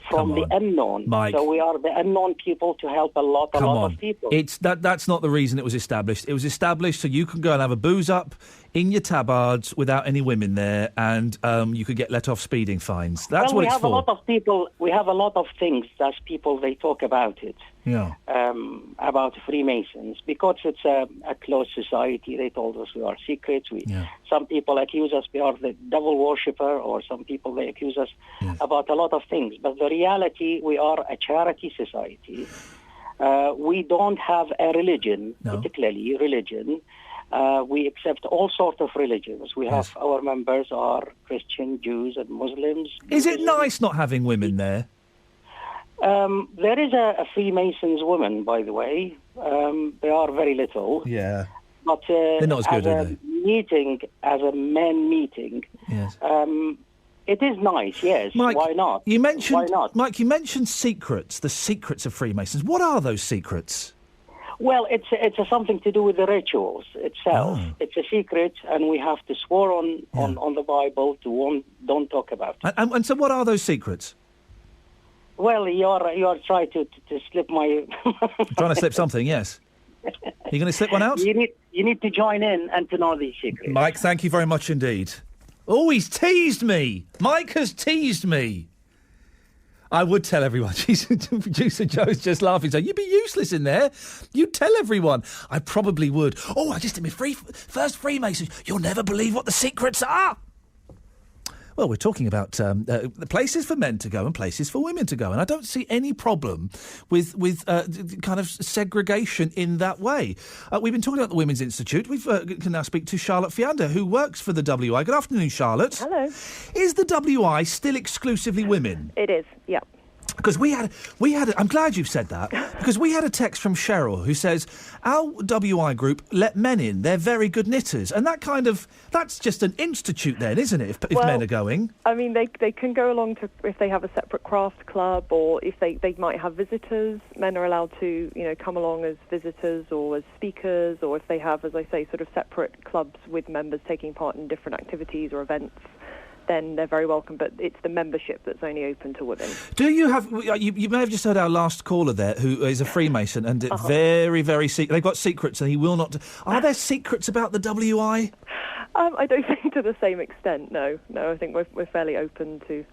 from the unknown. Mike. So we are the unknown people to help a lot of people. That's not the reason it was established. It was established so you can go and have a booze up in your tabards without any women there, and you could get let off speeding fines. That's what it's for. We have a lot of things that people, they talk about it. Yeah. About Freemasons, because it's a closed society. They told us we are secrets. Some people accuse us we are the devil worshipper, or some people they accuse us about a lot of things. But the reality, we are a charity society. We don't have a religion, particularly religion. We accept all sorts of religions. We have our members are Christian, Jews, and Muslims. Is it nice not having women there? There is a Freemasons woman, by the way. They are very little. Yeah. But they're not as good, are they? Meeting, as a men meeting, yes. It is nice, yes. Mike, why not? Why not? Mike, you mentioned secrets, the secrets of Freemasons. What are those secrets? Well, it's something to do with the rituals itself. Oh. It's a secret, and we have to swear on the Bible to don't talk about it. And so what are those secrets? Well, you're trying to slip my... Trying to slip something, yes. You're going to slip one out? You need to join in and to know these secrets. Mike, thank you very much indeed. Oh, he's teased me. Mike has teased me. I would tell everyone. Producer Joe's just laughing, saying, you'd be useless in there. You'd tell everyone. I probably would. Oh, I just did my first Freemason. You'll never believe what the secrets are. Well, we're talking about the places for men to go and places for women to go, and I don't see any problem with kind of segregation in that way. We've been talking about the Women's Institute. We can now speak to Charlotte Fiander, who works for the WI. Good afternoon, Charlotte. Hello. Is the WI still exclusively women? It is, yeah. Because we had. I'm glad you've said that, because we had a text from Cheryl who says our WI group let men in. They're very good knitters, and that's just an institute, then, isn't it? If men are going, I mean, they can go along to if they have a separate craft club, or if they might have visitors. Men are allowed to come along as visitors or as speakers, or if they have, as I say, sort of separate clubs with members taking part in different activities or events. Then they're very welcome, but it's the membership that's only open to women. Do you have... You may have just heard our last caller there, who is a Freemason, and very, very secret. They've got secrets, and he will not... Are there secrets about the WI? I don't think to the same extent, no. No, I think we're fairly open to...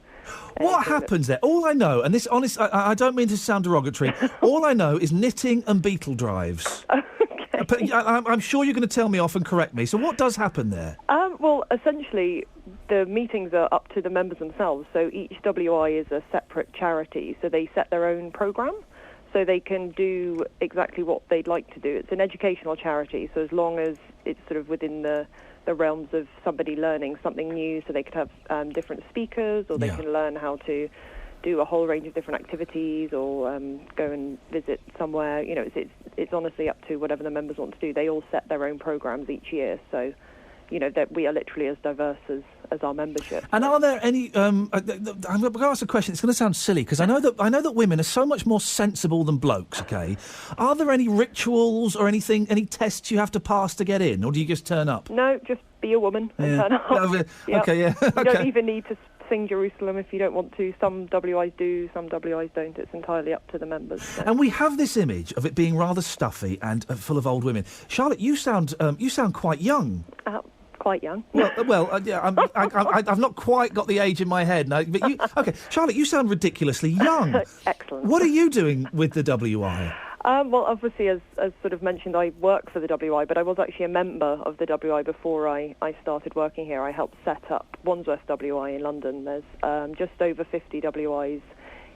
What happens there? All I know, and this, honest, I don't mean to sound derogatory, all I know is knitting and beetle drives. Okay. But I'm sure you're going to tell me off and correct me. So what does happen there? Well, essentially, the meetings are up to the members themselves. So each WI is a separate charity, so they set their own programme. So they can do exactly what they'd like to do. It's an educational charity, so as long as it's sort of within the realms of somebody learning something new, so they could have different speakers, or they can learn how to do a whole range of different activities, or go and visit somewhere. You know, it's honestly up to whatever the members want to do. They all set their own programs each year, so you know that we are literally as diverse as our membership. And are there any? I'm going to ask a question. It's going to sound silly because I know that women are so much more sensible than blokes. Okay, are there any rituals or anything, any tests you have to pass to get in, or do you just turn up? No, just be a woman and turn up. Okay, yeah. You don't even need to sing Jerusalem if you don't want to. Some WIs do, some WIs don't. It's entirely up to the members. So. And we have this image of it being rather stuffy and full of old women. Charlotte, you sound quite young. Quite young. Well, yeah, I've not quite got the age in my head. No, but you, okay, Charlotte, you sound ridiculously young. Excellent. What are you doing with the WI? Well, obviously, as sort of mentioned, I work for the WI, but I was actually a member of the WI before I started working here. I helped set up Wandsworth WI in London. There's just over 50 WIs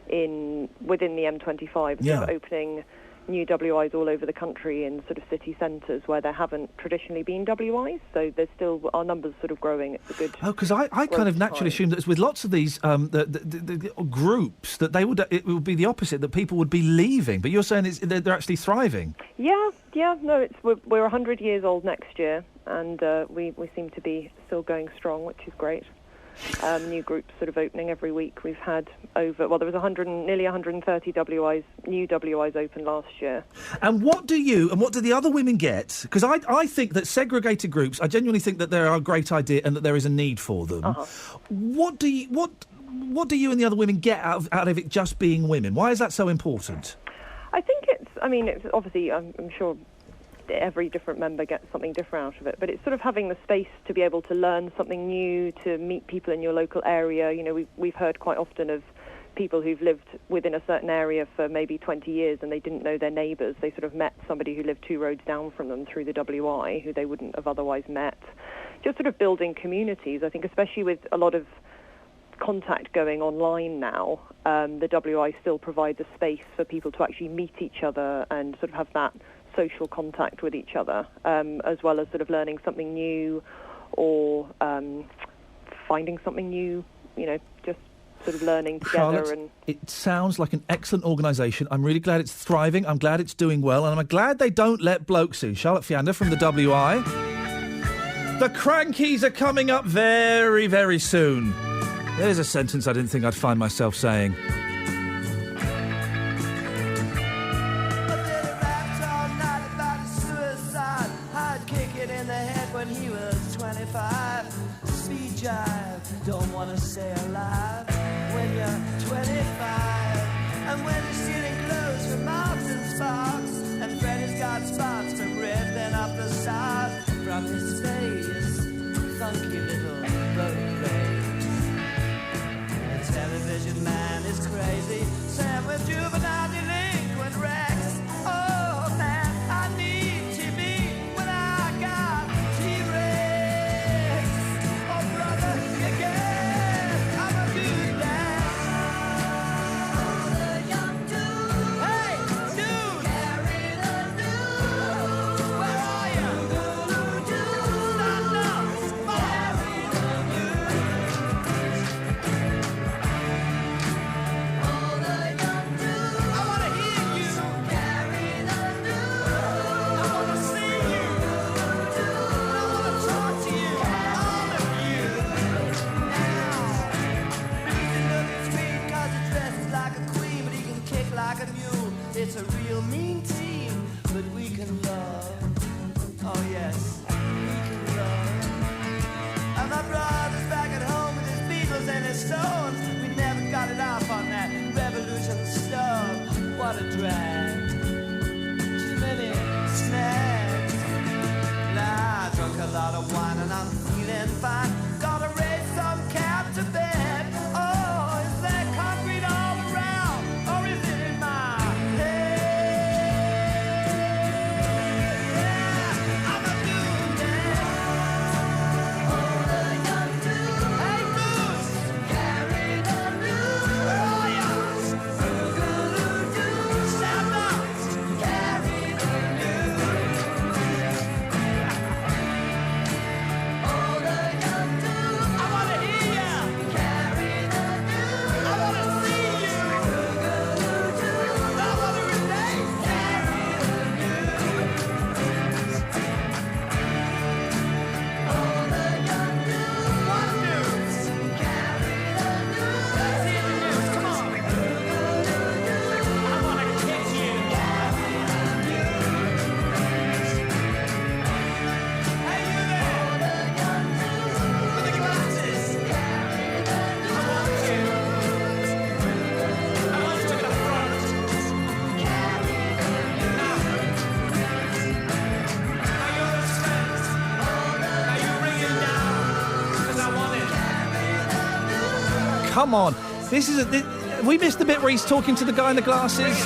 within the M25, sort of opening new WIs all over the country in sort of city centres where there haven't traditionally been WIs. So there's still, our numbers sort of growing. It's a good. Oh, because I kind of naturally assumed that with lots of these the groups that it would be the opposite, that people would be leaving. But you're saying they're actually thriving. Yeah. No, we're 100 years old next year, and we seem to be still going strong, which is great. New groups sort of opening every week. We've had there was nearly 130 new WIs open last year. And what do the other women get? Because I think that segregated groups, I genuinely think that they are a great idea and that there is a need for them. What do you and the other women get out of it just being women? Why is that so important? I think it's obviously, I'm sure every different member gets something different out of it, but it's sort of having the space to be able to learn something new, to meet people in your local area. You know, we've heard quite often of people who've lived within a certain area for maybe 20 years and they didn't know their neighbours. They sort of met somebody who lived 2 roads down from them through the WI, who they wouldn't have otherwise met. Just sort of building communities. I think especially with a lot of contact going online now, the WI still provides a space for people to actually meet each other and sort of have that social contact with each other, as well as sort of learning something new or finding something new, you know, just sort of learning together. Charlotte, it sounds like an excellent organisation. I'm really glad it's thriving. I'm glad it's doing well, and I'm glad they don't let blokes in. Charlotte Fiander from the WI. The Crankies are coming up very, very soon. There's a sentence I didn't think I'd find myself saying. Don't want to stay alive when you're 25. And when you're stealing clothes from Marks and Sparks, and Freddy's got spots from ripping up the stars from his face, funky little boat race. The television man is crazy, Sam with juvenile delinquent Rex. Oh man, I need TV when I got T-Rex. Oh brother, you get come on. This is have we missed the bit where he's talking to the guy in the glasses?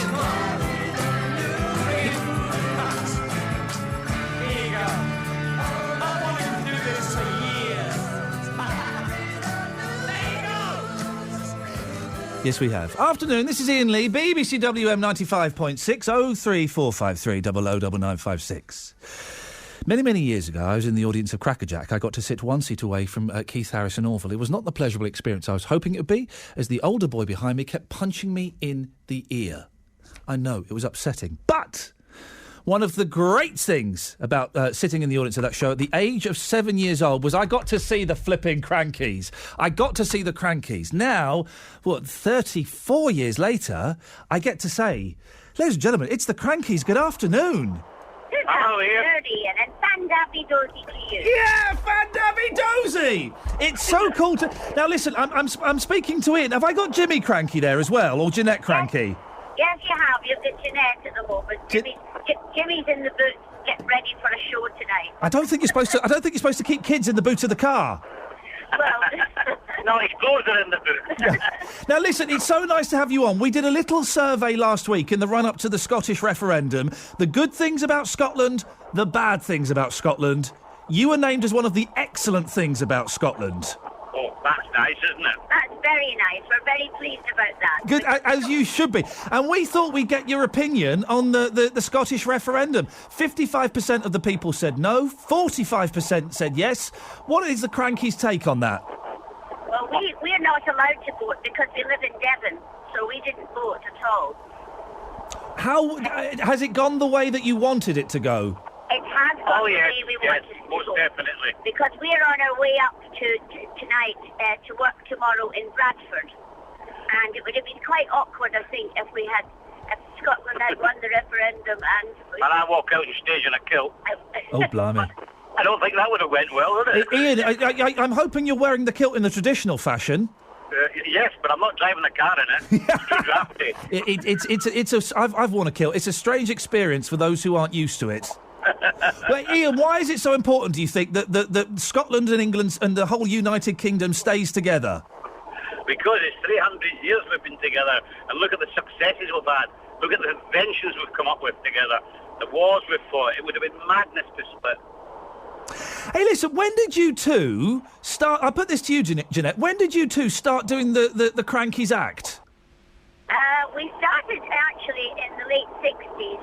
Yes, we have. Afternoon, this is Iain Lee, BBC WM 95.6 03453 009956. Many, many years ago, I was in the audience of Crackerjack. I got to sit one seat away from Keith Harrison Orville. It was not the pleasurable experience I was hoping it would be, as the older boy behind me kept punching me in the ear. I know, it was upsetting. But one of the great things about sitting in the audience of that show at the age of 7 years old was I got to see the flipping Crankies. I got to see the Crankies. Now, 34 years later, I get to say, ladies and gentlemen, it's the Crankies. Good afternoon. Hello, Iain, and Fandabby Dozy to you. Yeah, Fandabby Dozy! It's so cool to... Now, listen, I'm speaking to Iain. Have I got Jimmy Cranky there as well, or Jeanette Cranky? Yes, you have. You've got Jeanette at the moment. Jimmy's in the boot, getting ready for a show tonight. I don't think you're supposed to keep kids in the boot of the car. Well... No, his clothes are in the boot. Now, listen, it's so nice to have you on. We did a little survey last week in the run-up to the Scottish referendum. The good things about Scotland, the bad things about Scotland. You were named as one of the excellent things about Scotland. Oh, that's nice, isn't it? That's very nice. We're very pleased about that. Good, as you should be. And we thought we'd get your opinion on the Scottish referendum. 55% of the people said no, 45% said yes. What is the Crankies' take on that? Well, we're not allowed to vote because we live in Devon, so we didn't vote at all. How has it gone the way that you wanted it to go? It has gone the way we wanted it to most go. Definitely. Because we're on our way up to tonight to work tomorrow in Bradford, and it would have been quite awkward, I think, if Scotland had won the referendum and I walk out on stage in a kilt. Oh, blimey. I don't think that would have went well, would it? Iain, I'm hoping you're wearing the kilt in the traditional fashion. Yes, but I'm not driving the car in it. It's too drafty. I've worn a kilt. It's a strange experience for those who aren't used to it. But Iain, why is it so important, do you think, that Scotland and England and the whole United Kingdom stays together? Because it's 300 years we've been together, and look at the successes we've had. Look at the inventions we've come up with together. The wars we've fought. It would have been madness to split. Hey, listen, when did you two start... I'll put this to you, Jeanette. When did you two start doing the Crankies act? We started actually in the late 60s.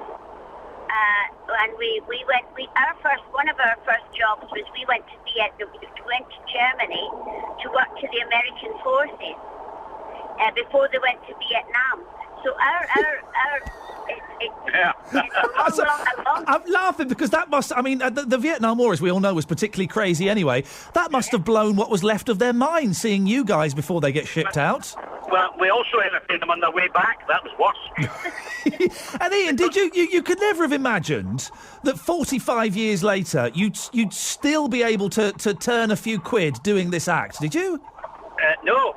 And one of our first jobs was we went to Germany to work to the American forces before they went to Vietnam. So I'm laughing because that must... I mean, the Vietnam War, as we all know, was particularly crazy anyway. That must have blown what was left of their minds, seeing you guys before they get shipped out. Well, we also entertained them on their way back. That was worse. And Iain, did you could never have imagined that 45 years later you'd still be able to turn a few quid doing this act, did you? No.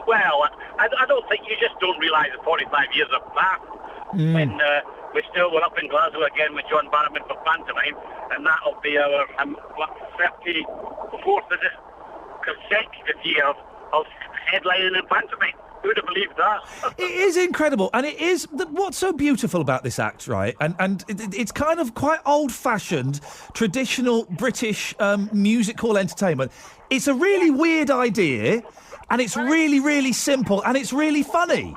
Well, I don't think you just don't realise the 45 years have passed. And we still went up in Glasgow again with John Barrowman for pantomime, and that'll be our 34th consecutive year of headlining in pantomime. Who would have believed that? It is incredible, and it is what's so beautiful about this act, right? And it's kind of quite old-fashioned, traditional British music hall entertainment. It's a really weird idea. And it's really, really simple, and it's really funny.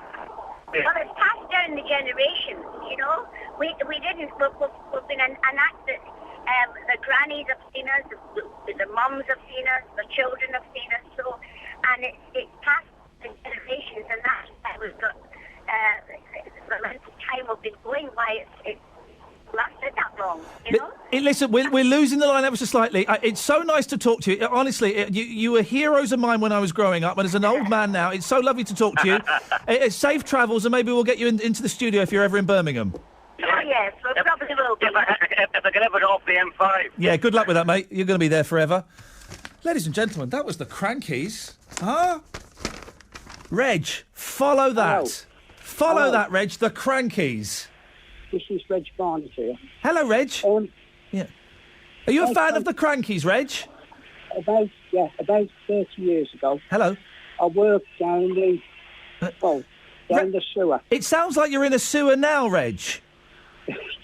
Well, it's passed down the generations, you know. We've been an act that the grannies have seen us, the mums have seen us, the children have seen us, so, and it's passed the generations, and that's why we've got the length of time we've been going, why it's lasted that long, you know? Listen, we're losing the line ever so slightly. It's so nice to talk to you. Honestly, you were heroes of mine when I was growing up, and as an old man now, it's so lovely to talk to you. Safe travels, and maybe we'll get you into the studio if you're ever in Birmingham. Oh, yes, we probably will be. If I can ever get off the M5. Yeah, good luck with that, mate. You're going to be there forever. Ladies and gentlemen, that was the Crankies. Huh? Reg, follow that. Hello. Follow that, Reg, the Crankies. This is Reg Barnes here. Hello, Reg. Yeah. Are you a fan of the Crankies, Reg? About 30 years ago. Hello. I work down the sewer. It sounds like you're in a sewer now, Reg.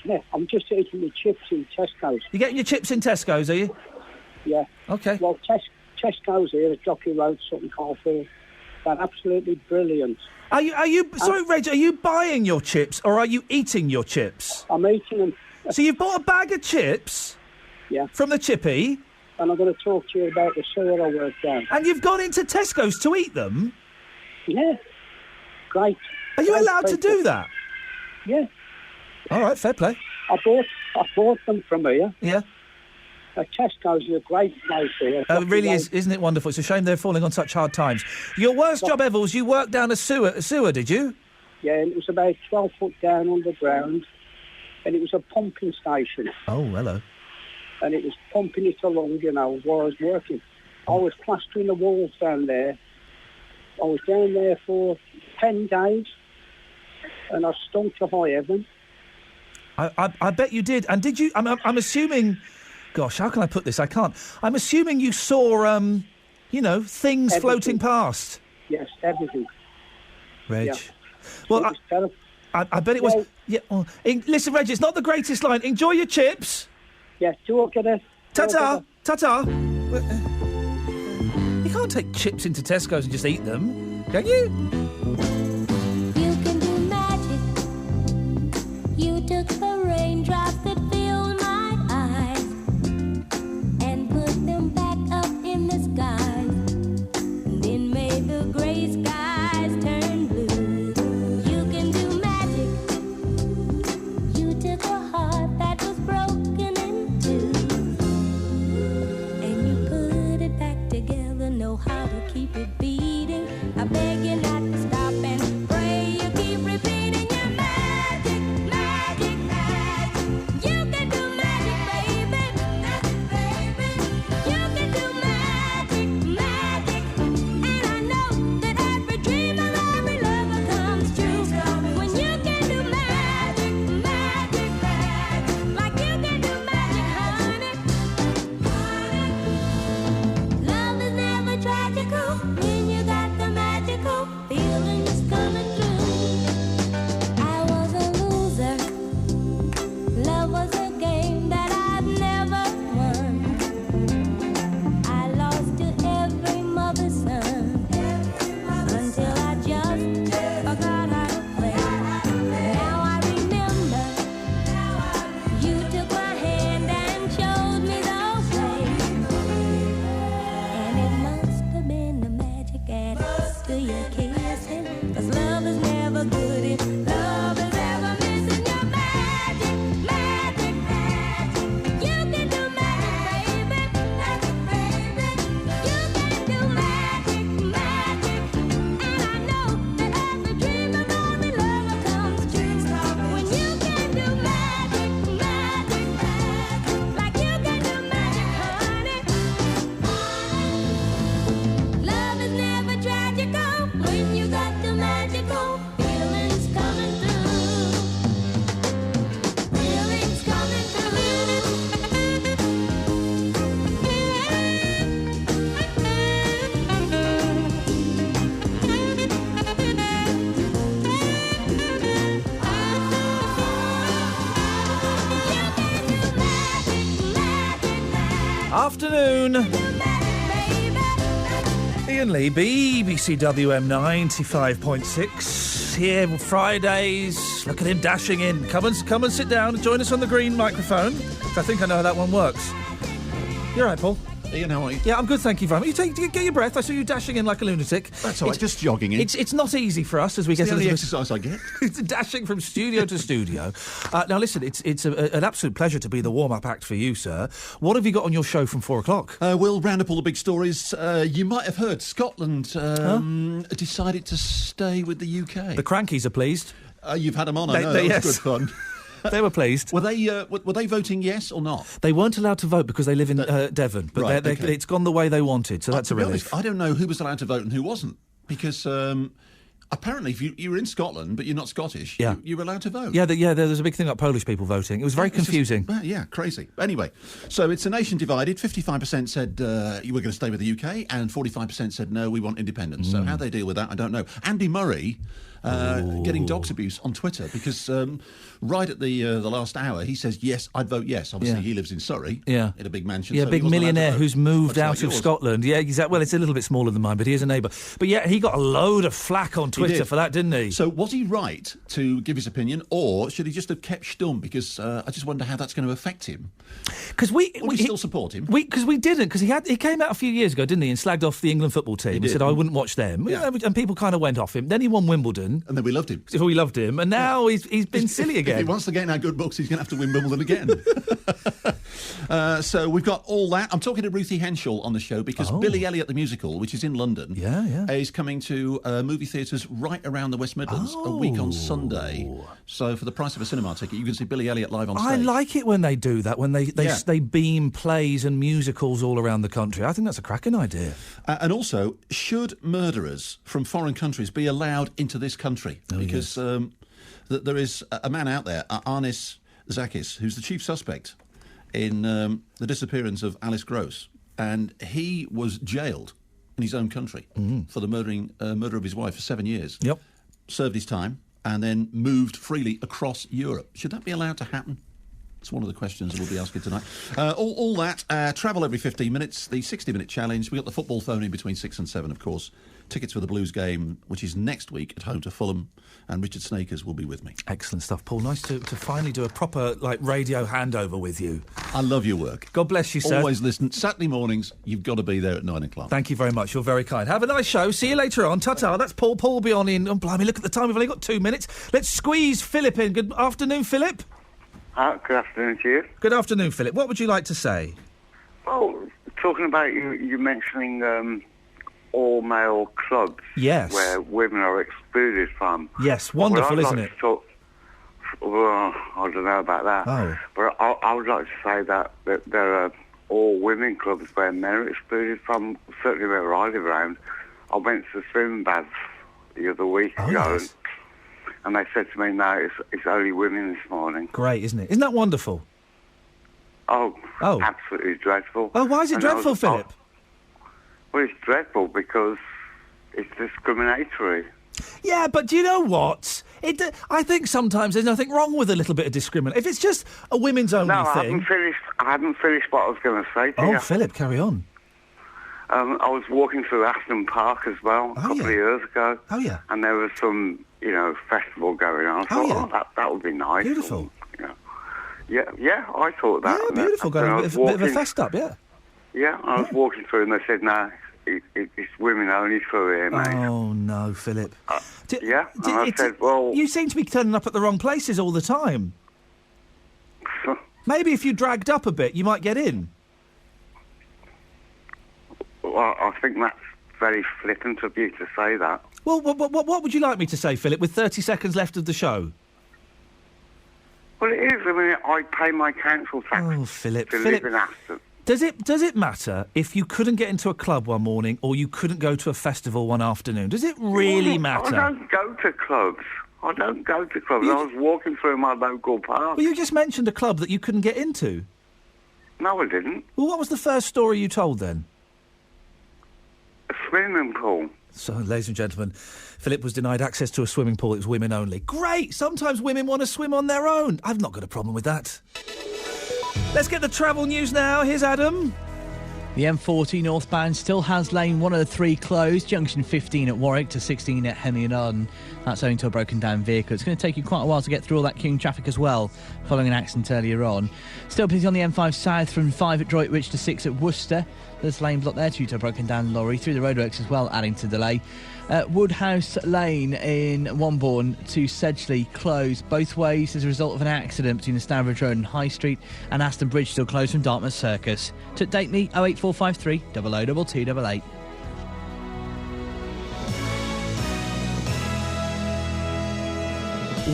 Yeah, I'm just eating the chips in Tesco's. You're getting your chips in Tesco's, are you? Yeah. Okay. Well, Tesco's here at Jockey Road, Sutton Coldfield. They're absolutely brilliant. Sorry, Reg, are you buying your chips or are you eating your chips? I'm eating them. So you've bought a bag of chips? Yeah. From the chippy? And I'm going to talk to you about the sewer I work down. And you've gone into Tesco's to eat them? Yeah. Great. Are you allowed to do that? Yeah. All right, fair play. I bought them from here. Yeah. Tesco's is a great place here. Oh, it really is, isn't it wonderful? It's a shame they're falling on such hard times. Your worst job ever was you worked down a sewer, did you? Yeah, and it was about 12 foot down underground, and it was a pumping station. Oh, hello. And it was pumping it along, while I was working. I was plastering the walls down there. I was down there for 10 days, and I stunk to high heaven. I bet you did. And did you... I'm assuming... Gosh, how can I put this? I can't. I'm assuming you saw, things everything. Floating past. Yes, everything. Reg. Yeah. Well, I bet it was... Yeah. Listen, Reg, it's not the greatest line. Enjoy your chips. Yeah, talk it. Ta-ta. Ta-ta. You can't take chips into Tesco's and just eat them, can you? You can do magic. You took the raindrops that filled my eyes and put them back up in the sky, then made the gray skies turn blue. You can do magic. You took a heart that was broken in two, and you put it back together, know how to keep it beating. I beg you not to stop and pray you keep repeating your magic, magic, magic. You can do magic, baby, baby. You can do magic, magic. And I know that every dream of every lover comes true when you can do magic, magic, magic. Like you can do magic, honey. Love is never tragical when you got the magical feelings coming through. I was a loser. Love was a game that I'd never won. I lost to every mother's son until I just forgot how to play. Now I remember you took my hand and showed me the way. And it must have been the magic added to your kissing, 'cause love is never good if love is ever missing. Your magic, magic, magic. You can do magic, baby, magic, baby. You can do magic, magic. And I know that every dream of every lover comes true when you can do magic, magic, magic. Like you can do magic, honey. Love is never tragical when you got the magical feelings coming through. Feelings coming Afternoon. Iain Lee, BBC WM 95.6. Here Fridays. Look at him dashing in. Come and sit down and join us on the green microphone. I think I know how that one works. You're right, Paul. Iain, how are you? Yeah, I'm good, thank you very much. Get your breath. I saw you dashing in like a lunatic. That's all right, just jogging in. It's not easy for us as we get the a only little exercise I get. It's dashing from studio to studio. Now, listen, it's an absolute pleasure to be the warm-up act for you, sir. What have you got on your show from 4 o'clock? We'll round up all the big stories. You might have heard Scotland decided to stay with the UK. The Crankies are pleased. You've had them on, I know. That yes. was good fun. They were pleased. Were they voting yes or not? They weren't allowed to vote because they live in Devon, but right, okay. it's gone the way they wanted, so that's a relief. Honest, I don't know who was allowed to vote and who wasn't, because Apparently, if you're in Scotland but you're not Scottish, you're allowed to vote. Yeah, there's a big thing about Polish people voting. It was very confusing. Crazy. Anyway, so it's a nation divided. 55% said you were going to stay with the UK, and 45% said no, we want independence. So how they deal with that, I don't know. Andy Murray getting dogs abuse on Twitter because right at the last hour he says yes, I'd vote yes. Obviously he lives in Surrey, in a big mansion. Yeah, so big millionaire who's moved out of Scotland. Yeah, exactly. Well, it's a little bit smaller than mine, but he is a neighbour. But yeah, he got a load of flack on Twitter for that, didn't he? So was he right to give his opinion, or should he just have kept stum? Because I just wonder how that's going to affect him. Because we still support him. Because we didn't. Because he came out a few years ago, didn't he, and slagged off the England football team. He said I wouldn't watch them, and people kind of went off him. Then he won Wimbledon, and then we loved him. We loved him, and now he's been silly again. If he wants to get in our good books, he's going to have to win Wimbledon again. So we've got all that. I'm talking to Ruthie Henschel on the show because Billy Elliot the musical, which is in London, is coming to movie theatres right around the West Midlands a week on Sunday. So for the price of a cinema ticket, you can see Billy Elliot live on stage. I like it when they do that, when they beam plays and musicals all around the country. I think that's a cracking idea. And also, should murderers from foreign countries be allowed into this country? Because there is a man out there, Arnis Zakis, who's the chief suspect in the disappearance of Alice Gross, and he was jailed in his own country for the murder of his wife for 7 years. Yep. Served his time and then moved freely across Europe. Should that be allowed to happen? It's one of the questions we'll be asking tonight. All that, travel every 15 minutes, the 60-minute challenge. We've got the football phone in between 6 and 7, of course. Tickets for the Blues game, which is next week at home to Fulham, and Richard Snakers will be with me. Excellent stuff, Paul. Nice to finally do a proper radio handover with you. I love your work. God bless you, sir. Always listen. Saturday mornings, you've got to be there at 9 o'clock. Thank you very much. You're very kind. Have a nice show. See you later on. Ta-ta. That's Paul. Paul will be on in... Oh, blimey, look at the time. We've only got 2 minutes. Let's squeeze Philip in. Good afternoon, Philip. Good afternoon to you. Good afternoon, Philip. What would you like to say? Well, talking about you mentioning all-male clubs, yes, where women are excluded from. Yes, wonderful, isn't it? Well, I don't know about that. Oh. But I would like to say that there are all-women clubs where men are excluded from. Certainly where I live around. I went to the swimming baths the other week ago. Yes. And they said to me, no, it's only women this morning. Great, isn't it? Isn't that wonderful? Oh. Absolutely dreadful. Oh, why is it dreadful, Philip? Well, it's dreadful because it's discriminatory. Yeah, but do you know what? I think sometimes there's nothing wrong with a little bit of discrimination. If it's just a women's only thing... I haven't finished what I was going to say to you. Oh, Philip, carry on. I was walking through Aston Park as well a couple of years ago. Oh, yeah. And there was some, festival going on. I thought, that would be nice. Beautiful. Yeah, I thought that. Yeah, beautiful. Going a bit of a fest up, yeah. Yeah, I was walking through and they said, no, it's women only through here, mate. Oh, no, Philip. I said, well... You seem to be turning up at the wrong places all the time. Maybe if you dragged up a bit, you might get in. Well, I think that's very flippant of you to say that. Well, what would you like me to say, Philip, with 30 seconds left of the show? Well, it is. I mean, I pay my council tax to live in Aston. Does it matter if you couldn't get into a club one morning or you couldn't go to a festival one afternoon? Does it really matter? I don't go to clubs. I was walking through my local park. Well, you just mentioned a club that you couldn't get into. No, I didn't. Well, what was the first story you told then? A swimming pool. So, ladies and gentlemen, Philip was denied access to a swimming pool. It was women only. Great! Sometimes women want to swim on their own. I've not got a problem with that. Let's get the travel news now. Here's Adam. The M40 northbound still has lane 1 of the 3 closed, junction 15 at Warwick to 16 at Henley and Arden. That's owing to a broken down vehicle. It's going to take you quite a while to get through all that queuing traffic as well, following an accident earlier on. Still busy on the M5 south from 5 at Droitwich to 6 at Worcester. There's lane blocked there due to a broken down lorry through the roadworks as well, adding to delay. Woodhouse Lane in Wombourne to Sedgley closed both ways as a result of an accident between the Stanbridge Road and High Street, and Aston Bridge still closed from Dartmouth Circus. To date me 08453 002288.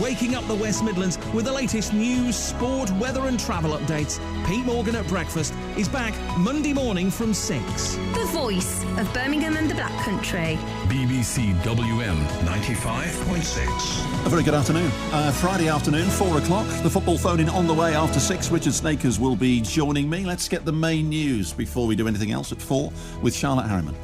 waking up the West Midlands with the latest news, sport, weather and travel updates. Pete Morgan at Breakfast is back Monday morning from 6. The voice of Birmingham and the Black Country. BBC WM 95.6. A very good afternoon. Friday afternoon, 4 o'clock. The football phone-in on the way after 6. Richard Snakers will be joining me. Let's get the main news before we do anything else at 4 with Charlotte Harriman.